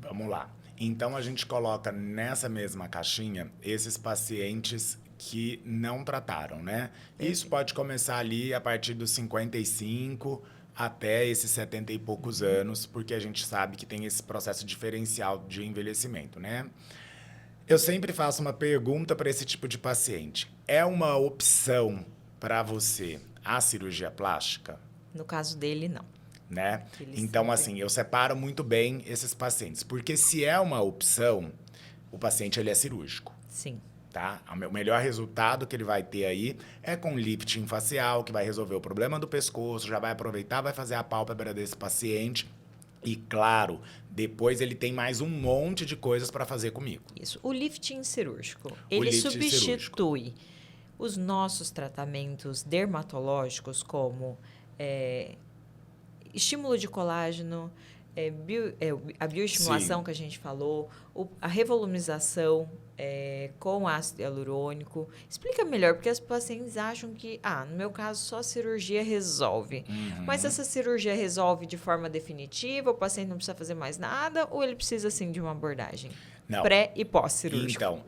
[SPEAKER 2] Vamos lá. Então, a gente coloca nessa mesma caixinha esses pacientes que não trataram, né? Isso pode começar ali a partir dos 55 até esses 70 e poucos anos, porque a gente sabe que tem esse processo diferencial de envelhecimento, né? Eu sempre faço uma pergunta para esse tipo de paciente. É uma opção para você a cirurgia plástica?
[SPEAKER 1] No caso dele, não.
[SPEAKER 2] Né? Então, assim, eu separo muito bem esses pacientes, porque se é uma opção, o paciente ele é cirúrgico.
[SPEAKER 1] Sim.
[SPEAKER 2] Tá? O melhor resultado que ele vai ter aí é com lifting facial, que vai resolver o problema do pescoço, já vai aproveitar, vai fazer a pálpebra desse paciente. E, claro, depois ele tem mais um monte de coisas para fazer comigo.
[SPEAKER 1] Isso. O lifting cirúrgico, ele substitui os nossos tratamentos dermatológicos como estímulo de colágeno, a bioestimulação
[SPEAKER 2] Sim.
[SPEAKER 1] que a gente falou, a revolumização com ácido hialurônico. Explica melhor, porque as pacientes acham que, no meu caso, só a cirurgia resolve. Mas essa cirurgia resolve de forma definitiva? O paciente não precisa fazer mais nada? Ou ele precisa, sim, de uma abordagem
[SPEAKER 2] Não.
[SPEAKER 1] pré e pós-cirúrgico?
[SPEAKER 2] Então,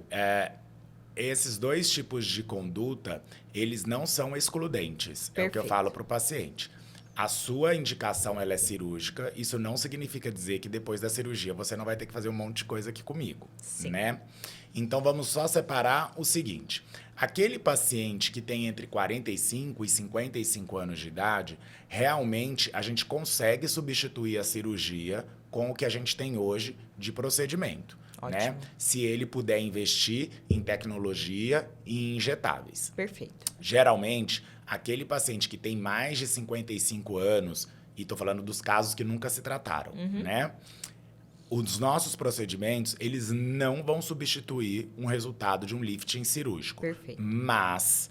[SPEAKER 2] esses dois tipos de conduta, eles não são excludentes. É o que eu
[SPEAKER 1] Perfeito.
[SPEAKER 2] falo para o paciente. A sua indicação ela é cirúrgica, isso não significa dizer que depois da cirurgia você não vai ter que fazer um monte de coisa aqui comigo,
[SPEAKER 1] Sim.
[SPEAKER 2] né? Então vamos só separar o seguinte: aquele paciente que tem entre 45 e 55 anos de idade, realmente a gente consegue substituir a cirurgia com o que a gente tem hoje de procedimento. Né?
[SPEAKER 1] Ótimo.
[SPEAKER 2] Se ele puder investir em tecnologia e em injetáveis.
[SPEAKER 1] Perfeito.
[SPEAKER 2] Geralmente, aquele paciente que tem mais de 55 anos, e estou falando dos casos que nunca se trataram, né? Os nossos procedimentos, eles não vão substituir um resultado de um lifting cirúrgico.
[SPEAKER 1] Perfeito.
[SPEAKER 2] Mas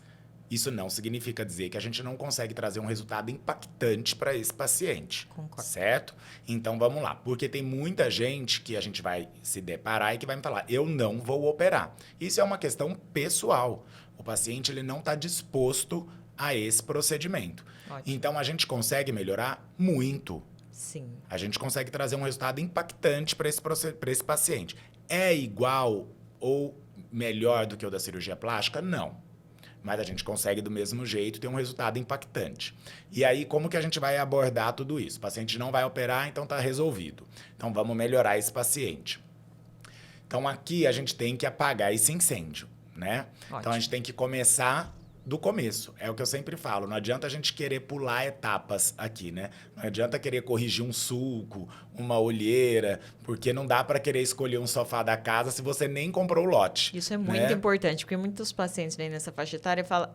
[SPEAKER 2] isso não significa dizer que a gente não consegue trazer um resultado impactante para esse paciente.
[SPEAKER 1] Concordo.
[SPEAKER 2] Certo? Então vamos lá. Porque tem muita gente que a gente vai se deparar e que vai me falar: eu não vou operar. Isso é uma questão pessoal. O paciente ele não está disposto a esse procedimento.
[SPEAKER 1] Ótimo.
[SPEAKER 2] Então a gente consegue melhorar muito.
[SPEAKER 1] Sim.
[SPEAKER 2] A gente consegue trazer um resultado impactante para esse paciente. É igual ou melhor do que o da cirurgia plástica? Não. Mas a gente consegue do mesmo jeito ter um resultado impactante. E aí, como que a gente vai abordar tudo isso? O paciente não vai operar, então está resolvido. Então, vamos melhorar esse paciente. Então, aqui a gente tem que apagar esse incêndio, né?
[SPEAKER 1] Ótimo.
[SPEAKER 2] Então, a gente tem que começar do começo. É o que eu sempre falo. Não adianta a gente querer pular etapas aqui, né? Não adianta querer corrigir um sulco, uma olheira, porque não dá para querer escolher um sofá da casa se você nem comprou o lote.
[SPEAKER 1] Isso é muito
[SPEAKER 2] né?
[SPEAKER 1] importante, porque muitos pacientes vêm nessa faixa etária e falam,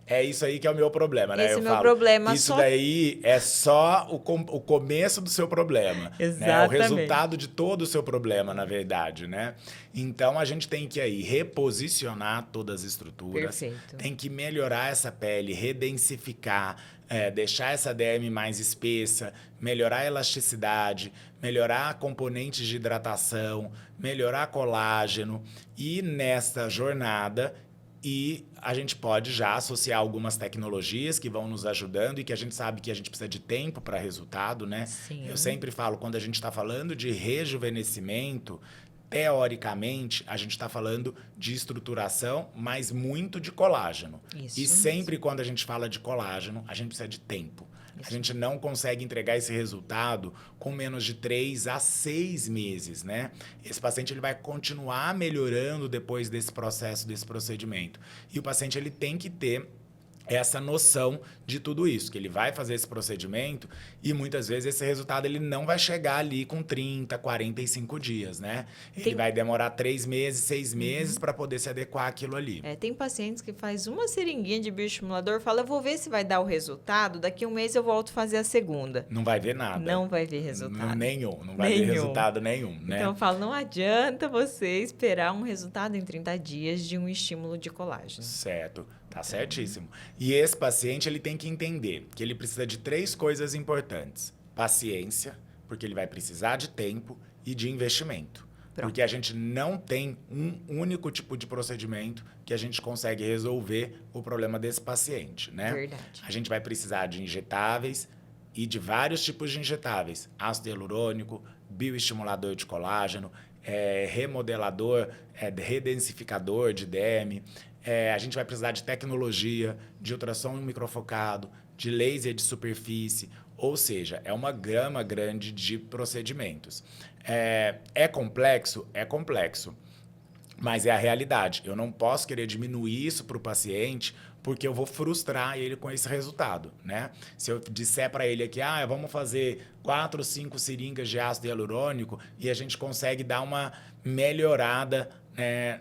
[SPEAKER 2] É isso aí que é o meu problema, né?
[SPEAKER 1] Esse é
[SPEAKER 2] Eu
[SPEAKER 1] meu
[SPEAKER 2] falo,
[SPEAKER 1] problema,
[SPEAKER 2] isso
[SPEAKER 1] só-
[SPEAKER 2] daí é só o começo do seu problema. Né? O
[SPEAKER 1] Exatamente.
[SPEAKER 2] resultado de todo o seu problema, na verdade, né? Então, a gente tem que aí reposicionar todas as estruturas.
[SPEAKER 1] Perfeito.
[SPEAKER 2] Tem que melhorar essa pele, redensificar, deixar essa derme mais espessa, melhorar a elasticidade, melhorar componentes de hidratação, melhorar colágeno. E nesta jornada... E a gente pode já associar algumas tecnologias que vão nos ajudando e que a gente sabe que a gente precisa de tempo para resultado, né?
[SPEAKER 1] Sim.
[SPEAKER 2] Eu sempre falo, quando a gente está falando de rejuvenescimento, teoricamente, a gente está falando de estruturação, mas muito de colágeno.
[SPEAKER 1] Isso
[SPEAKER 2] E
[SPEAKER 1] mesmo.
[SPEAKER 2] sempre quando a gente fala de colágeno, a gente precisa de tempo. A gente não consegue entregar esse resultado com menos de 3 a 6 meses, né? Esse paciente ele vai continuar melhorando depois desse processo, desse procedimento. E o paciente ele tem que ter essa noção de tudo isso, que ele vai fazer esse procedimento e muitas vezes esse resultado ele não vai chegar ali com 30, 45 dias, né? Ele vai demorar 3 meses, 6 meses para poder se adequar àquilo ali.
[SPEAKER 1] Tem pacientes que faz uma seringuinha de bioestimulador e fala, eu vou ver se vai dar o resultado, daqui a um mês eu volto a fazer a segunda.
[SPEAKER 2] Não vai ver nada.
[SPEAKER 1] Não vai ver resultado.
[SPEAKER 2] Nenhum, não vai ver resultado nenhum, né?
[SPEAKER 1] Então eu falo, não adianta você esperar um resultado em 30 dias de um estímulo de colágeno.
[SPEAKER 2] Certo, tá certíssimo. E esse paciente ele tem que entender que ele precisa de 3 coisas importantes. Paciência, porque ele vai precisar de tempo e de investimento.
[SPEAKER 1] Pronto.
[SPEAKER 2] Porque a gente não tem um único tipo de procedimento que a gente consegue resolver o problema desse paciente, né?
[SPEAKER 1] Verdade.
[SPEAKER 2] A gente vai precisar de injetáveis e de vários tipos de injetáveis. Ácido hialurônico, bioestimulador de colágeno, remodelador, redensificador de derme. A gente vai precisar de tecnologia, de ultrassom microfocado, de laser de superfície. Ou seja, é uma gama grande de procedimentos. É complexo? É complexo. Mas é a realidade. Eu não posso querer diminuir isso para o paciente porque eu vou frustrar ele com esse resultado, né? Se eu disser para ele aqui, vamos fazer 4, 5 seringas de ácido hialurônico e a gente consegue dar uma melhorada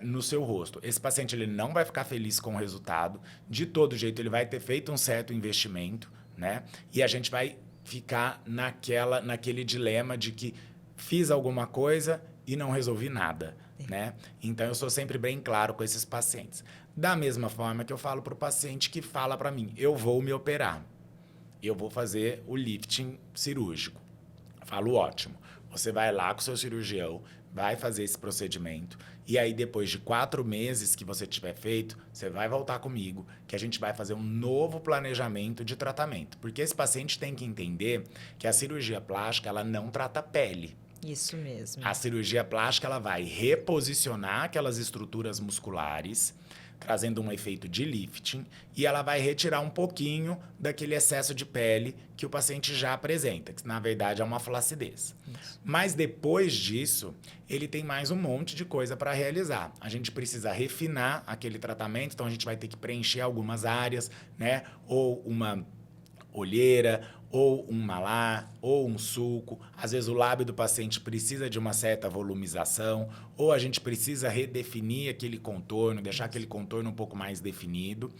[SPEAKER 2] no seu rosto. Esse paciente ele não vai ficar feliz com o resultado. De todo jeito, ele vai ter feito um certo investimento, né? E a gente vai ficar naquele dilema de que fiz alguma coisa e não resolvi nada, né? Então, eu sou sempre bem claro com esses pacientes. Da mesma forma que eu falo para o paciente que fala para mim, eu vou me operar, eu vou fazer o lifting cirúrgico. Falo, ótimo. Você vai lá com o seu cirurgião, vai fazer esse procedimento, e aí depois de 4 meses que você tiver feito, você vai voltar comigo, que a gente vai fazer um novo planejamento de tratamento. Porque esse paciente tem que entender que a cirurgia plástica, ela não trata pele.
[SPEAKER 1] Isso mesmo.
[SPEAKER 2] A cirurgia plástica, ela vai reposicionar aquelas estruturas musculares, trazendo um efeito de lifting, e ela vai retirar um pouquinho daquele excesso de pele que o paciente já apresenta, que na verdade é uma flacidez. Isso. Mas depois disso, ele tem mais um monte de coisa para realizar. A gente precisa refinar aquele tratamento, então a gente vai ter que preencher algumas áreas, né? Ou uma olheira, ou um malar, ou um sulco. Às vezes o lábio do paciente precisa de uma certa volumização, ou a gente precisa redefinir aquele contorno, deixar aquele contorno um pouco mais definido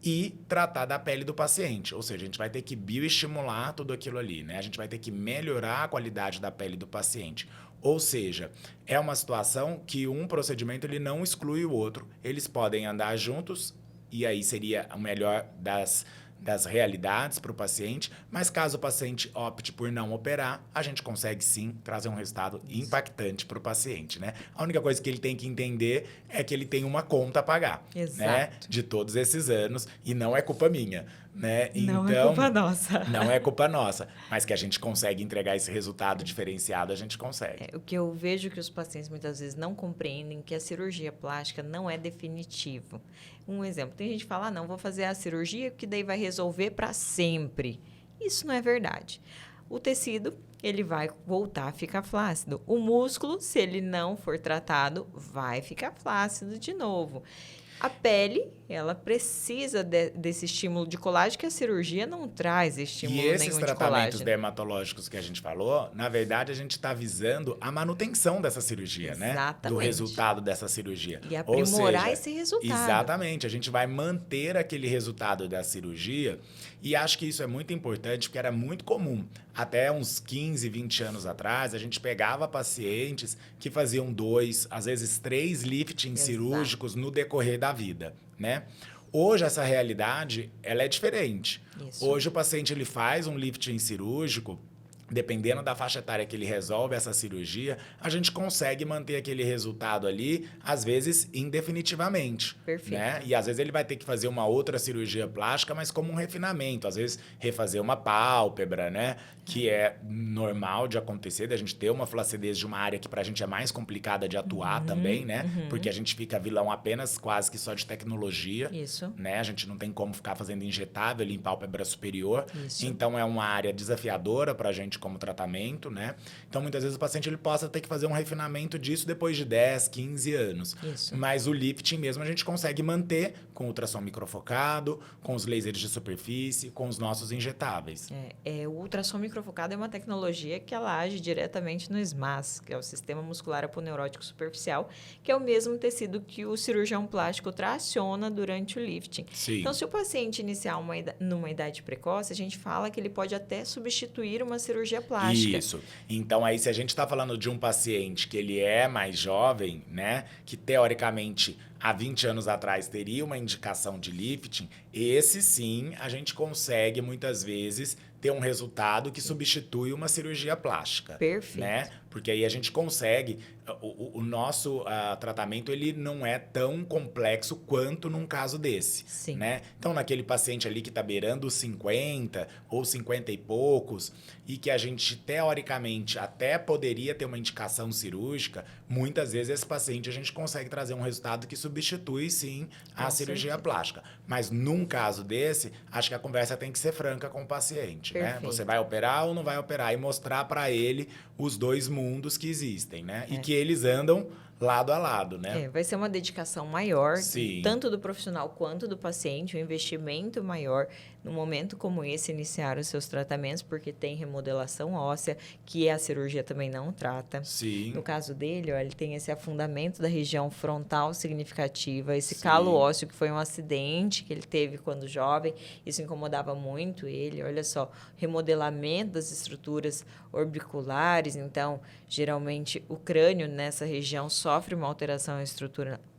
[SPEAKER 2] e tratar da pele do paciente. Ou seja, a gente vai ter que bioestimular tudo aquilo ali, né? A gente vai ter que melhorar a qualidade da pele do paciente. Ou seja, é uma situação que um procedimento ele não exclui o outro. Eles podem andar juntos e aí seria o melhor das realidades para o paciente, mas caso o paciente opte por não operar, a gente consegue sim trazer um resultado impactante para o paciente, né? A única coisa que ele tem que entender é que ele tem uma conta a pagar, né? De todos esses anos, e não é culpa minha, né?
[SPEAKER 1] Não é culpa nossa.
[SPEAKER 2] Não é culpa nossa, mas que a gente consegue entregar esse resultado diferenciado, a gente consegue.
[SPEAKER 1] O que eu vejo que os pacientes muitas vezes não compreendem que a cirurgia plástica não é definitivo. Um exemplo, tem gente que fala, não, vou fazer a cirurgia que daí vai resolver para sempre. Isso não é verdade. O tecido, ele vai voltar a ficar flácido. O músculo, se ele não for tratado, vai ficar flácido de novo. A pele, ela precisa desse estímulo de colágeno que a cirurgia não traz estímulo nenhum de colágeno.
[SPEAKER 2] E esses tratamentos dermatológicos que a gente falou, na verdade, a gente está visando a manutenção dessa cirurgia, né? Do resultado dessa cirurgia.
[SPEAKER 1] E aprimorar esse resultado.
[SPEAKER 2] Exatamente. A gente vai manter aquele resultado da cirurgia e acho que isso é muito importante porque era muito comum. Até uns 15, 20 anos atrás, a gente pegava pacientes que faziam 2, às vezes 3 liftings cirúrgicos no decorrer da vida, né? Hoje, essa realidade, ela é diferente. Isso. Hoje, o paciente ele faz um lifting cirúrgico, dependendo da faixa etária que ele resolve essa cirurgia, a gente consegue manter aquele resultado ali, às vezes, indefinitivamente.
[SPEAKER 1] Perfeito.
[SPEAKER 2] Né? E às vezes ele vai ter que fazer uma outra cirurgia plástica, mas como um refinamento. Às vezes, refazer uma pálpebra, né? Que é normal de acontecer, da gente ter uma flacidez de uma área que pra gente é mais complicada de atuar também, né? Porque a gente fica vilão apenas quase que só de tecnologia.
[SPEAKER 1] Isso.
[SPEAKER 2] Né? A gente não tem como ficar fazendo injetável em pálpebra superior.
[SPEAKER 1] Isso.
[SPEAKER 2] Então, é uma área desafiadora pra gente como tratamento, né? Então, muitas vezes o paciente ele possa ter que fazer um refinamento disso depois de 10, 15 anos.
[SPEAKER 1] Isso.
[SPEAKER 2] Mas o lifting mesmo a gente consegue manter com ultrassom microfocado, com os lasers de superfície, com os nossos injetáveis.
[SPEAKER 1] O ultrassom microfocado é uma tecnologia que ela age diretamente no SMAS, que é o Sistema Muscular Aponeurótico Superficial, que é o mesmo tecido que o cirurgião plástico traciona durante o lifting.
[SPEAKER 2] Sim.
[SPEAKER 1] Então, se o paciente iniciar numa idade precoce, a gente fala que ele pode até substituir uma cirurgia plástica.
[SPEAKER 2] Isso. Então, aí, se a gente está falando de um paciente que ele é mais jovem, né? Que, teoricamente, há 20 anos atrás teria uma indicação de lifting, esse sim, a gente consegue, muitas vezes, ter um resultado que substitui uma cirurgia plástica.
[SPEAKER 1] Perfeito.
[SPEAKER 2] Né? Porque aí a gente consegue... O nosso tratamento ele não é tão complexo quanto num caso desse.
[SPEAKER 1] Sim.
[SPEAKER 2] Né? Então, naquele paciente ali que está beirando os 50 ou 50 e poucos e que a gente, teoricamente, até poderia ter uma indicação cirúrgica, muitas vezes esse paciente a gente consegue trazer um resultado que substitui, sim, a cirurgia plástica. Mas num caso desse, acho que a conversa tem que ser franca com o paciente. Né? Você vai operar ou não vai operar? E mostrar para ele os dois mundos que existem, né? E que eles andam lado a lado, né?
[SPEAKER 1] Vai ser uma dedicação maior,
[SPEAKER 2] sim,
[SPEAKER 1] tanto do profissional quanto do paciente, um investimento maior no momento como esse, iniciar os seus tratamentos, porque tem remodelação óssea, que a cirurgia também não trata.
[SPEAKER 2] Sim.
[SPEAKER 1] No caso dele, ele tem esse afundamento da região frontal significativa, esse calo ósseo que foi um acidente que ele teve quando jovem, isso incomodava muito ele, olha só, remodelamento das estruturas orbiculares, então, geralmente, o crânio nessa região sofre uma alteração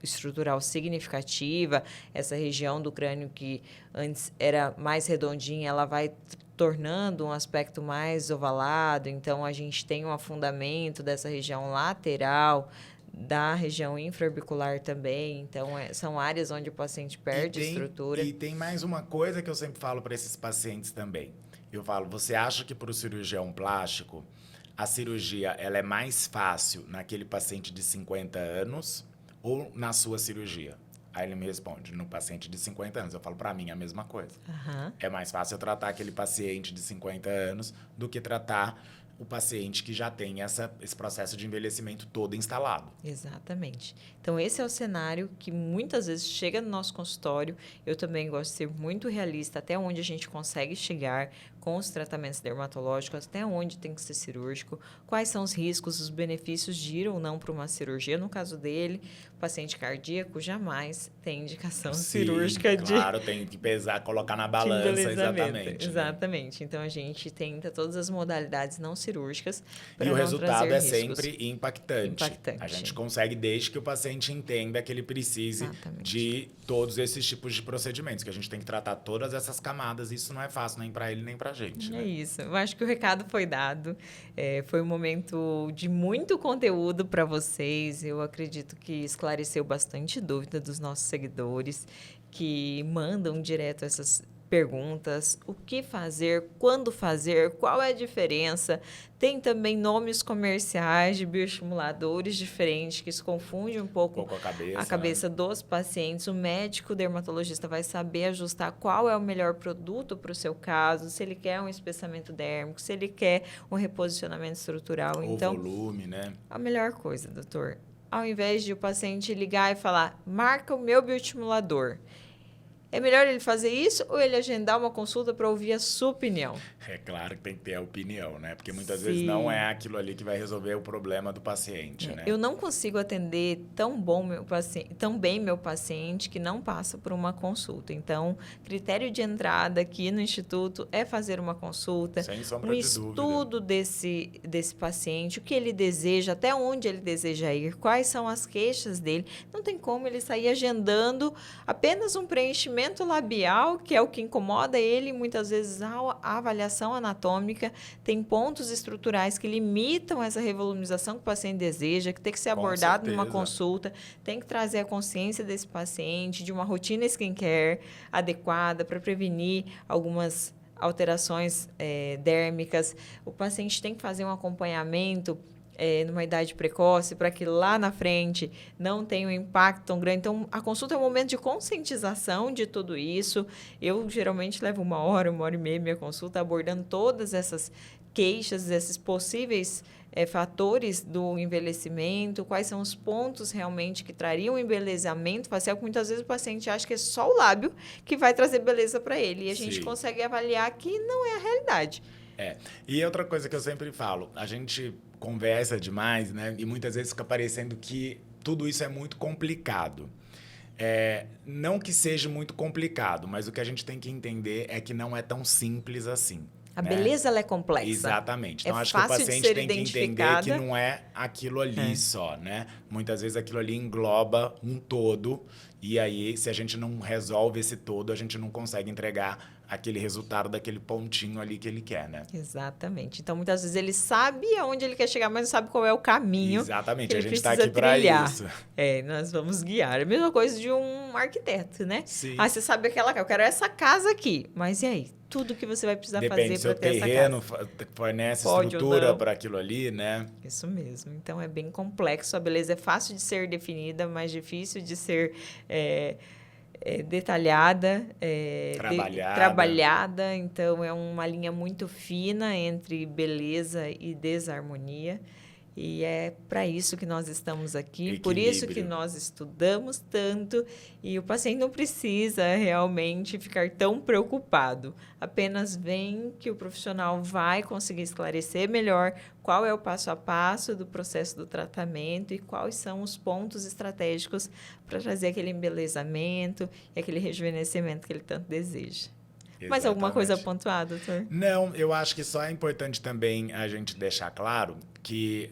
[SPEAKER 1] estrutural significativa, essa região do crânio que antes era mais redondinha, ela vai tornando um aspecto mais ovalado, então a gente tem um afundamento dessa região lateral, da região infraorbicular também, então são áreas onde o paciente perde estrutura.
[SPEAKER 2] E tem mais uma coisa que eu sempre falo para esses pacientes também. Eu falo, você acha que para o cirurgião plástico, a cirurgia ela é mais fácil naquele paciente de 50 anos ou na sua cirurgia? Aí ele me responde, no paciente de 50 anos. Eu falo, para mim é a mesma coisa.
[SPEAKER 1] Uhum.
[SPEAKER 2] É mais fácil eu tratar aquele paciente de 50 anos do que tratar o paciente que já tem esse processo de envelhecimento todo instalado.
[SPEAKER 1] Exatamente. Então, esse é o cenário que muitas vezes chega no nosso consultório. Eu também gosto de ser muito realista até onde a gente consegue chegar com os tratamentos dermatológicos, até onde tem que ser cirúrgico, quais são os riscos, os benefícios de ir ou não para uma cirurgia. No caso dele, o paciente cardíaco jamais tem indicação cirúrgica de...
[SPEAKER 2] Claro, tem que pesar, colocar na balança, exatamente.
[SPEAKER 1] Exatamente. Né? Então, a gente tenta todas as modalidades não cirúrgicas para
[SPEAKER 2] E o
[SPEAKER 1] não
[SPEAKER 2] resultado
[SPEAKER 1] trazer
[SPEAKER 2] é
[SPEAKER 1] riscos.
[SPEAKER 2] sempre impactante. A gente consegue desde que o paciente entenda que ele precise de todos esses tipos de procedimentos, que a gente tem que tratar todas essas camadas. Isso não é fácil nem para ele, nem para a gente.
[SPEAKER 1] É isso. Eu acho que o recado foi dado. Foi um momento de muito conteúdo para vocês. Eu acredito que esclareceu bastante dúvida dos nossos seguidores que mandam direto essas perguntas, o que fazer, quando fazer, qual é a diferença. Tem também nomes comerciais de bioestimuladores diferentes, que isso confunde um pouco a cabeça dos pacientes. O médico dermatologista vai saber ajustar qual é o melhor produto para o seu caso, se ele quer um espessamento dérmico, se ele quer um reposicionamento estrutural.
[SPEAKER 2] Ou
[SPEAKER 1] então,
[SPEAKER 2] volume, né?
[SPEAKER 1] A melhor coisa, doutor, ao invés de o paciente ligar e falar, marca o meu bioestimulador, é melhor ele fazer isso ou ele agendar uma consulta para ouvir a sua opinião?
[SPEAKER 2] É claro que tem que ter a opinião, né? Porque muitas vezes não é aquilo ali que vai resolver o problema do paciente, né?
[SPEAKER 1] Eu não consigo atender tão bem meu paciente que não passa por uma consulta. Então, critério de entrada aqui no Instituto é fazer uma consulta,
[SPEAKER 2] sem sombra
[SPEAKER 1] um
[SPEAKER 2] de
[SPEAKER 1] estudo desse paciente, o que ele deseja, até onde ele deseja ir, quais são as queixas dele. Não tem como ele sair agendando apenas um preenchimento labial, que é o que incomoda ele, muitas vezes a avaliação anatômica tem pontos estruturais que limitam essa revolumização que o paciente deseja, que tem que ser abordado numa consulta, tem que trazer a consciência desse paciente, de uma rotina skincare adequada para prevenir algumas alterações dérmicas. O paciente tem que fazer um acompanhamento numa idade precoce, para que lá na frente não tenha um impacto tão grande. Então, a consulta é um momento de conscientização de tudo isso. Eu, geralmente, levo 1 hora, 1 hora e meia minha consulta, abordando todas essas queixas, esses possíveis fatores do envelhecimento, quais são os pontos realmente que trariam embelezamento facial, que muitas vezes o paciente acha que é só o lábio que vai trazer beleza para ele. E a gente consegue avaliar que não é a realidade.
[SPEAKER 2] E outra coisa que eu sempre falo, a gente conversa demais, né? E muitas vezes fica parecendo que tudo isso é muito complicado. Não que seja muito complicado, mas o que a gente tem que entender é que não é tão simples assim.
[SPEAKER 1] A beleza ela é complexa.
[SPEAKER 2] Exatamente. Então, acho que o paciente tem que entender que não é aquilo ali só, né? Muitas vezes aquilo ali engloba um todo, e aí, se a gente não resolve esse todo, a gente não consegue entregar aquele resultado daquele pontinho ali que ele quer, né?
[SPEAKER 1] Exatamente. Então, muitas vezes ele sabe aonde ele quer chegar, mas não sabe qual é o caminho.
[SPEAKER 2] Exatamente.
[SPEAKER 1] Que
[SPEAKER 2] a
[SPEAKER 1] ele
[SPEAKER 2] gente está aqui para isso.
[SPEAKER 1] Nós vamos guiar. A mesma coisa de um arquiteto, né?
[SPEAKER 2] Sim.
[SPEAKER 1] Você sabe aquela casa, eu quero essa casa aqui. Mas e aí? Tudo que você vai precisar fazer para ter essa casa.
[SPEAKER 2] Depende, se o terreno fornece estrutura para aquilo ali, né?
[SPEAKER 1] Isso mesmo. Então, é bem complexo. A beleza é fácil de ser definida, mas difícil de ser detalhada, trabalhada. Então, é uma linha muito fina entre beleza e desarmonia. E é para isso que nós estamos aqui, por isso que nós estudamos tanto. E o paciente não precisa realmente ficar tão preocupado. Apenas vem que o profissional vai conseguir esclarecer melhor qual é o passo a passo do processo do tratamento e quais são os pontos estratégicos para trazer aquele embelezamento e aquele rejuvenescimento que ele tanto deseja. Mais alguma coisa a
[SPEAKER 2] Exatamente.
[SPEAKER 1] pontuar, doutor?
[SPEAKER 2] Não, eu acho que só é importante também a gente deixar claro que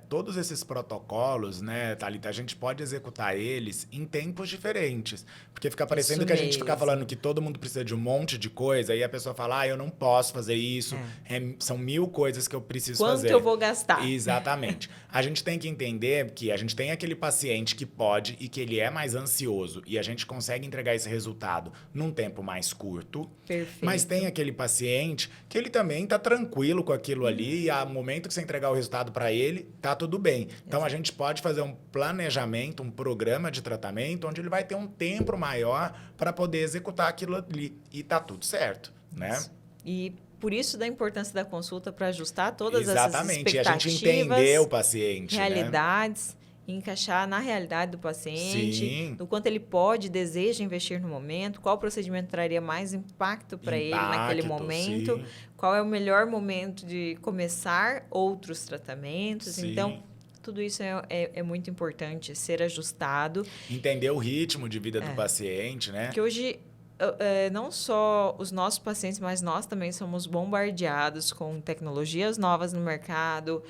[SPEAKER 2] todos esses protocolos, né, Thalita, a gente pode executar eles em tempos diferentes. Porque fica parecendo
[SPEAKER 1] Isso
[SPEAKER 2] que a gente fica falando
[SPEAKER 1] mesmo.
[SPEAKER 2] que todo mundo precisa de um monte de coisa e a pessoa fala, eu não posso fazer isso,
[SPEAKER 1] É.
[SPEAKER 2] são 1000 coisas que eu preciso
[SPEAKER 1] Quanto
[SPEAKER 2] fazer.
[SPEAKER 1] eu vou gastar?
[SPEAKER 2] Exatamente. A gente tem que entender que a gente tem aquele paciente que pode e que ele é mais ansioso e a gente consegue entregar esse resultado num tempo mais curto.
[SPEAKER 1] Perfeito.
[SPEAKER 2] Mas tem aquele paciente que ele também tá tranquilo com aquilo ali e ao momento que você entregar o resultado para ele, tá tudo bem. Então a gente pode fazer um planejamento, um programa de tratamento onde ele vai ter um tempo maior para poder executar aquilo ali e tá tudo certo, né?
[SPEAKER 1] Isso. E por isso da importância da consulta para ajustar todas essas
[SPEAKER 2] Exatamente. E a gente
[SPEAKER 1] expectativas,
[SPEAKER 2] entender o paciente, né?
[SPEAKER 1] realidades, e encaixar na realidade do paciente,
[SPEAKER 2] Sim.
[SPEAKER 1] no quanto ele pode, deseja investir no momento, qual procedimento traria mais impacto para ele naquele momento,
[SPEAKER 2] sim.
[SPEAKER 1] qual é o melhor momento de começar outros tratamentos.
[SPEAKER 2] Sim.
[SPEAKER 1] Então, tudo isso é muito importante ser ajustado.
[SPEAKER 2] Entender o ritmo de vida do paciente, né?
[SPEAKER 1] Porque hoje, não só os nossos pacientes, mas nós também somos bombardeados com tecnologias novas no mercado,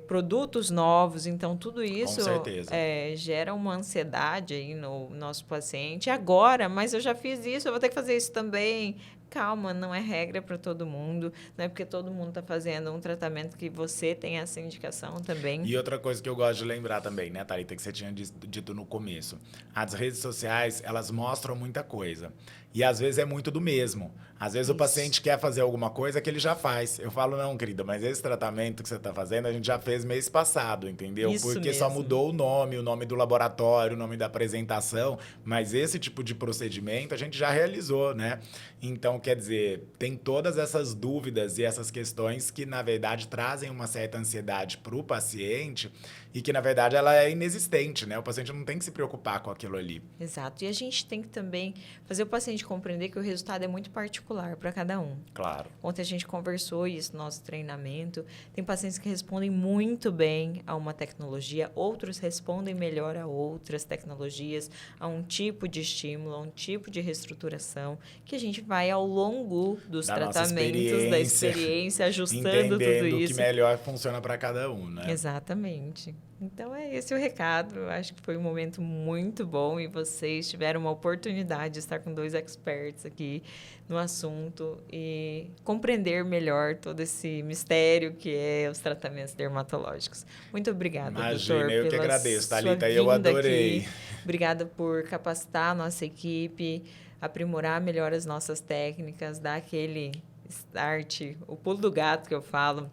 [SPEAKER 1] produtos novos. Então, tudo isso
[SPEAKER 2] certeza.
[SPEAKER 1] gera uma ansiedade aí no nosso paciente. Agora, mas eu já fiz isso, eu vou ter que fazer isso também. Calma, não é regra para todo mundo. Não é porque todo mundo está fazendo um tratamento que você tem essa indicação também.
[SPEAKER 2] E outra coisa que eu gosto de lembrar também, né, Thalita, que você tinha dito no começo. As redes sociais, elas mostram muita coisa. E às vezes é muito do mesmo. Às vezes o paciente quer fazer alguma coisa que ele já faz. Eu falo, não, querida, mas esse tratamento que você está fazendo, a gente já fez mês passado, entendeu?
[SPEAKER 1] Isso
[SPEAKER 2] Porque só
[SPEAKER 1] mesmo.
[SPEAKER 2] mudou o nome do laboratório, o nome da apresentação, mas esse tipo de procedimento a gente já realizou, né? Então, quer dizer, tem todas essas dúvidas e essas questões que, na verdade, trazem uma certa ansiedade para o paciente e que, na verdade, ela é inexistente, né? O paciente não tem que se preocupar com aquilo ali.
[SPEAKER 1] Exato. E a gente tem que também fazer o paciente compreender que o resultado é muito particular para cada um.
[SPEAKER 2] Claro.
[SPEAKER 1] Ontem a gente conversou isso no nosso treinamento. Tem pacientes que respondem muito bem a uma tecnologia, outros respondem melhor a outras tecnologias, a um tipo de estímulo, a um tipo de reestruturação, que a gente vai ao longo dos tratamentos, da experiência, ajustando tudo
[SPEAKER 2] entendendo o
[SPEAKER 1] isso.
[SPEAKER 2] que melhor funciona para cada um, né?
[SPEAKER 1] Exatamente. Então, é esse o recado. Eu acho que foi um momento muito bom e vocês tiveram uma oportunidade de estar com 2 experts aqui no assunto e compreender melhor todo esse mistério que é os tratamentos dermatológicos. Muito obrigada,
[SPEAKER 2] Imagina,
[SPEAKER 1] doutor,
[SPEAKER 2] eu que
[SPEAKER 1] pela
[SPEAKER 2] agradeço,
[SPEAKER 1] sua
[SPEAKER 2] Thalita, eu
[SPEAKER 1] vinda
[SPEAKER 2] adorei.
[SPEAKER 1] aqui. Obrigada por capacitar a nossa equipe, aprimorar melhor as nossas técnicas, dar aquele start, o pulo do gato que eu falo,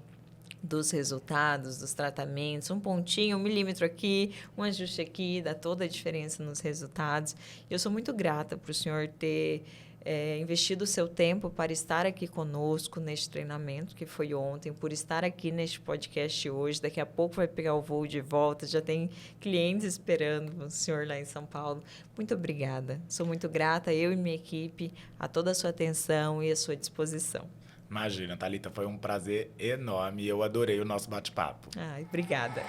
[SPEAKER 1] dos resultados, dos tratamentos, um pontinho, 1 milímetro aqui, um ajuste aqui, dá toda a diferença nos resultados. Eu sou muito grata por o senhor ter investido o seu tempo para estar aqui conosco neste treinamento que foi ontem, por estar aqui neste podcast hoje. Daqui a pouco vai pegar o voo de volta, já tem clientes esperando o senhor lá em São Paulo. Muito obrigada. Sou muito grata, eu e minha equipe, a toda a sua atenção e a sua disposição.
[SPEAKER 2] Imagina, Thalita, foi um prazer enorme e eu adorei o nosso bate-papo.
[SPEAKER 1] Ai, obrigada.